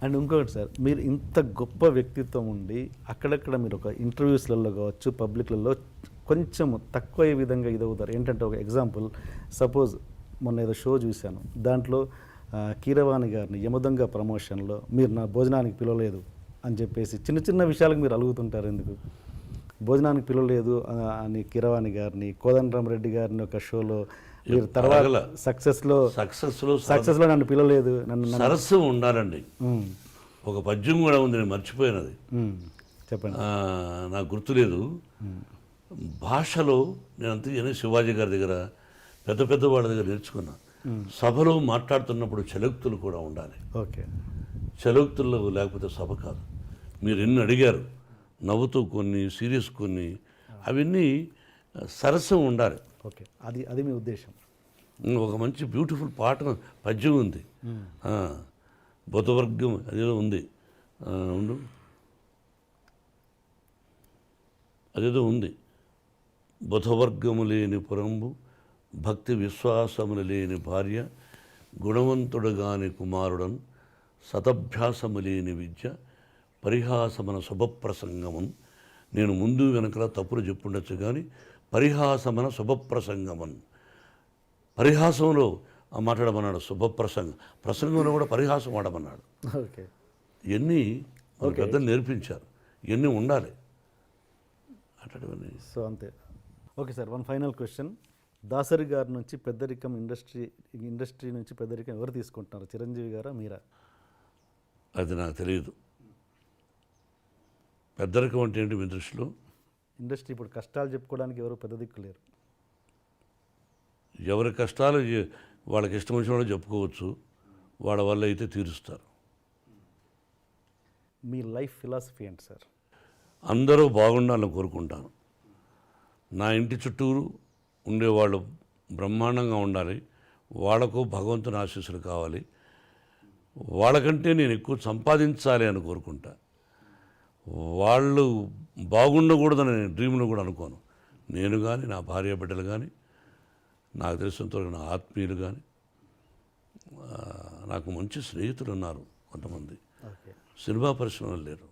అండ్ ఇంకొకటి సార్, మీరు ఇంత గొప్ప వ్యక్తిత్వం ఉండి అక్కడక్కడ మీరు ఒక ఇంటర్వ్యూస్లలో కావచ్చు, పబ్లిక్లలో కొంచెం తక్కువ విధంగా ఇదవుతారు. ఏంటంటే ఒక ఎగ్జాంపుల్, సపోజ్ మొన్న ఏదో షో చూశాను, దాంట్లో కీరవాణి గారిని యమదొంగ ప్రమోషన్లో మీరు నా భోజనానికి పిలవలేదు అని చెప్పేసి చిన్న చిన్న విషయాలకు మీరు అలుగుతుంటారు. ఎందుకు భోజనానికి పిలవలేదు అని కీరవాణి గారిని, కోదండరామరెడ్డి గారిని ఒక షోలో మీరు తర్వాత సక్సెస్లో నన్ను పిలవలేదు, సరస్సు ఉండాలండి. ఒక పద్యం కూడా ఉంది, నేను మర్చిపోయినది, చెప్పండి. నాకు గుర్తులేదు. భాషలో నేను అంతే శివాజీ గారి దగ్గర పెద్ద పెద్ద వాళ్ళ దగ్గర నేర్చుకున్నా. సభలో మాట్లాడుతున్నప్పుడు చలోక్తులు కూడా ఉండాలి. ఓకే. చలోక్తుల్లో లేకపోతే సభ కాదు. మీరు ఎన్ని అడిగారు, నవ్వుతూ కొన్ని, సీరియస్ కొన్ని, అవన్నీ సరస్సు ఉండాలి. ఓకే. అది మీ ఉద్దేశం. ఒక మంచి బ్యూటిఫుల్ పాట పద్యం ఉంది, బుధవర్గం అదేదో ఉంది, అదేదో ఉంది. బుధవర్గము లేని పురంబు, భక్తి విశ్వాసములు లేని భార్య, గుణవంతుడు గాని కుమారుడన్, సతభ్యాసము లేని విద్య, పరిహాసమన శుభప్రసంగమన్. నేను ముందు వెనకల తప్పులు చెప్పుండొచ్చు కానీ పరిహాసమన శుభప్రసంగమన్, పరిహాసంలో మాట్లాడమన్నాడు, ప్రసంగంలో కూడా పరిహాసం ఆడమన్నాడు. ఓకే. ఇవన్నీ పెద్దలు నేర్పించారు, ఇవన్నీ ఉండాలి అట్లాంటివన్నీ. సో అంతే. Okay sir, one final question. Dasari గారి నుంచి పెద్దరికం, ఇండస్ట్రీ నుంచి పెద్దరికం ఎవరు తీసుకుంటున్నారు, చిరంజీవి గారా మీరా? అది నాకు తెలియదు. పెద్దరికం అంటే ఏంటి మీ దృష్టిలో? ఇండస్ట్రీ ఇప్పుడు కష్టాలు చెప్పుకోవడానికి ఎవరు పెద్ద దిక్కు లేరు. ఎవరి కష్టాలు వాళ్ళకి ఇష్టం వచ్చిన వాళ్ళు చెప్పుకోవచ్చు, వాళ్ళ వల్ల అయితే తీరుస్తారు. మీ లైఫ్ ఫిలాసఫీ ఏంటి సార్? అందరూ బాగుండాలని కోరుకుంటాను. నా ఇంటి చుట్టూరు ఉండేవాళ్ళు బ్రహ్మాండంగా ఉండాలి, వాళ్లకు భగవంతుని ఆశీస్సులు కావాలి, వాళ్ళకంటే నేను ఎక్కువ సంపాదించాలి అని కోరుకుంటా. వాళ్ళు బాగుండకూడదని నేను డ్రీమ్లో కూడా అనుకోను. నేను కానీ, నా భార్య బిడ్డలు కానీ, నాకు తెలిసినంతవరకు నా ఆత్మీయులు కానీ, నాకు మంచి స్నేహితులు ఉన్నారు కొంతమంది, సినిమా పరిశ్రమలు లేరు.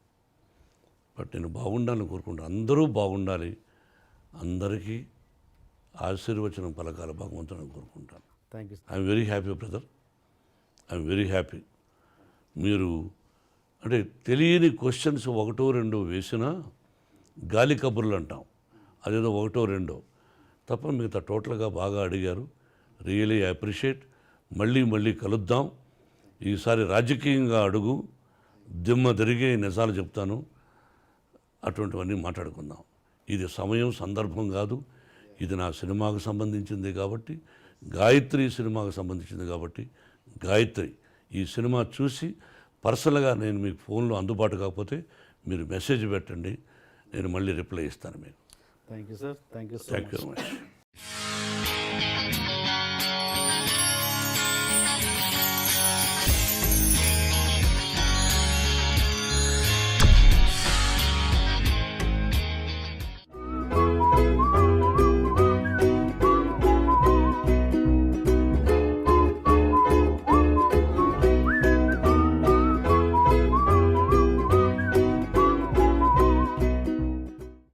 బట్ నేను బాగుండాలని కోరుకుంటాను. అందరూ బాగుండాలి, అందరికీ ఆశీర్వచనం పలకాల భగవంతుని కోరుకుంటాను. Thank you. I'm very happy brother, I'm very happy. మీరు అంటే తెలియని క్వశ్చన్స్ ఒకటో రెండో వేసినా గాలి కబుర్లు అంటాం, అదేదో ఒకటో రెండో తప్ప మిగతా టోటల్గా బాగా అడిగారు. Really appreciate. మళ్ళీ మళ్ళీ కలుద్దాం. ఈసారి రాజకీయంగా అడుగు, దిమ్మ తిరిగే నిజాలు చెప్తాను, అటువంటివన్నీ మాట్లాడుకుందాం. ఇది సమయం సందర్భం కాదు, ఇది నా సినిమాకు సంబంధించింది కాబట్టి, గాయత్రి సినిమాకు సంబంధించింది కాబట్టి, గాయత్రి ఈ సినిమా చూసి పర్సనల్గా నేను మీకు ఫోన్లో అందుబాటు కాకపోతే మీరు మెసేజ్ పెట్టండి, నేను మళ్ళీ రిప్లై ఇస్తాను మీకు. Thank you sir. Thank you very much.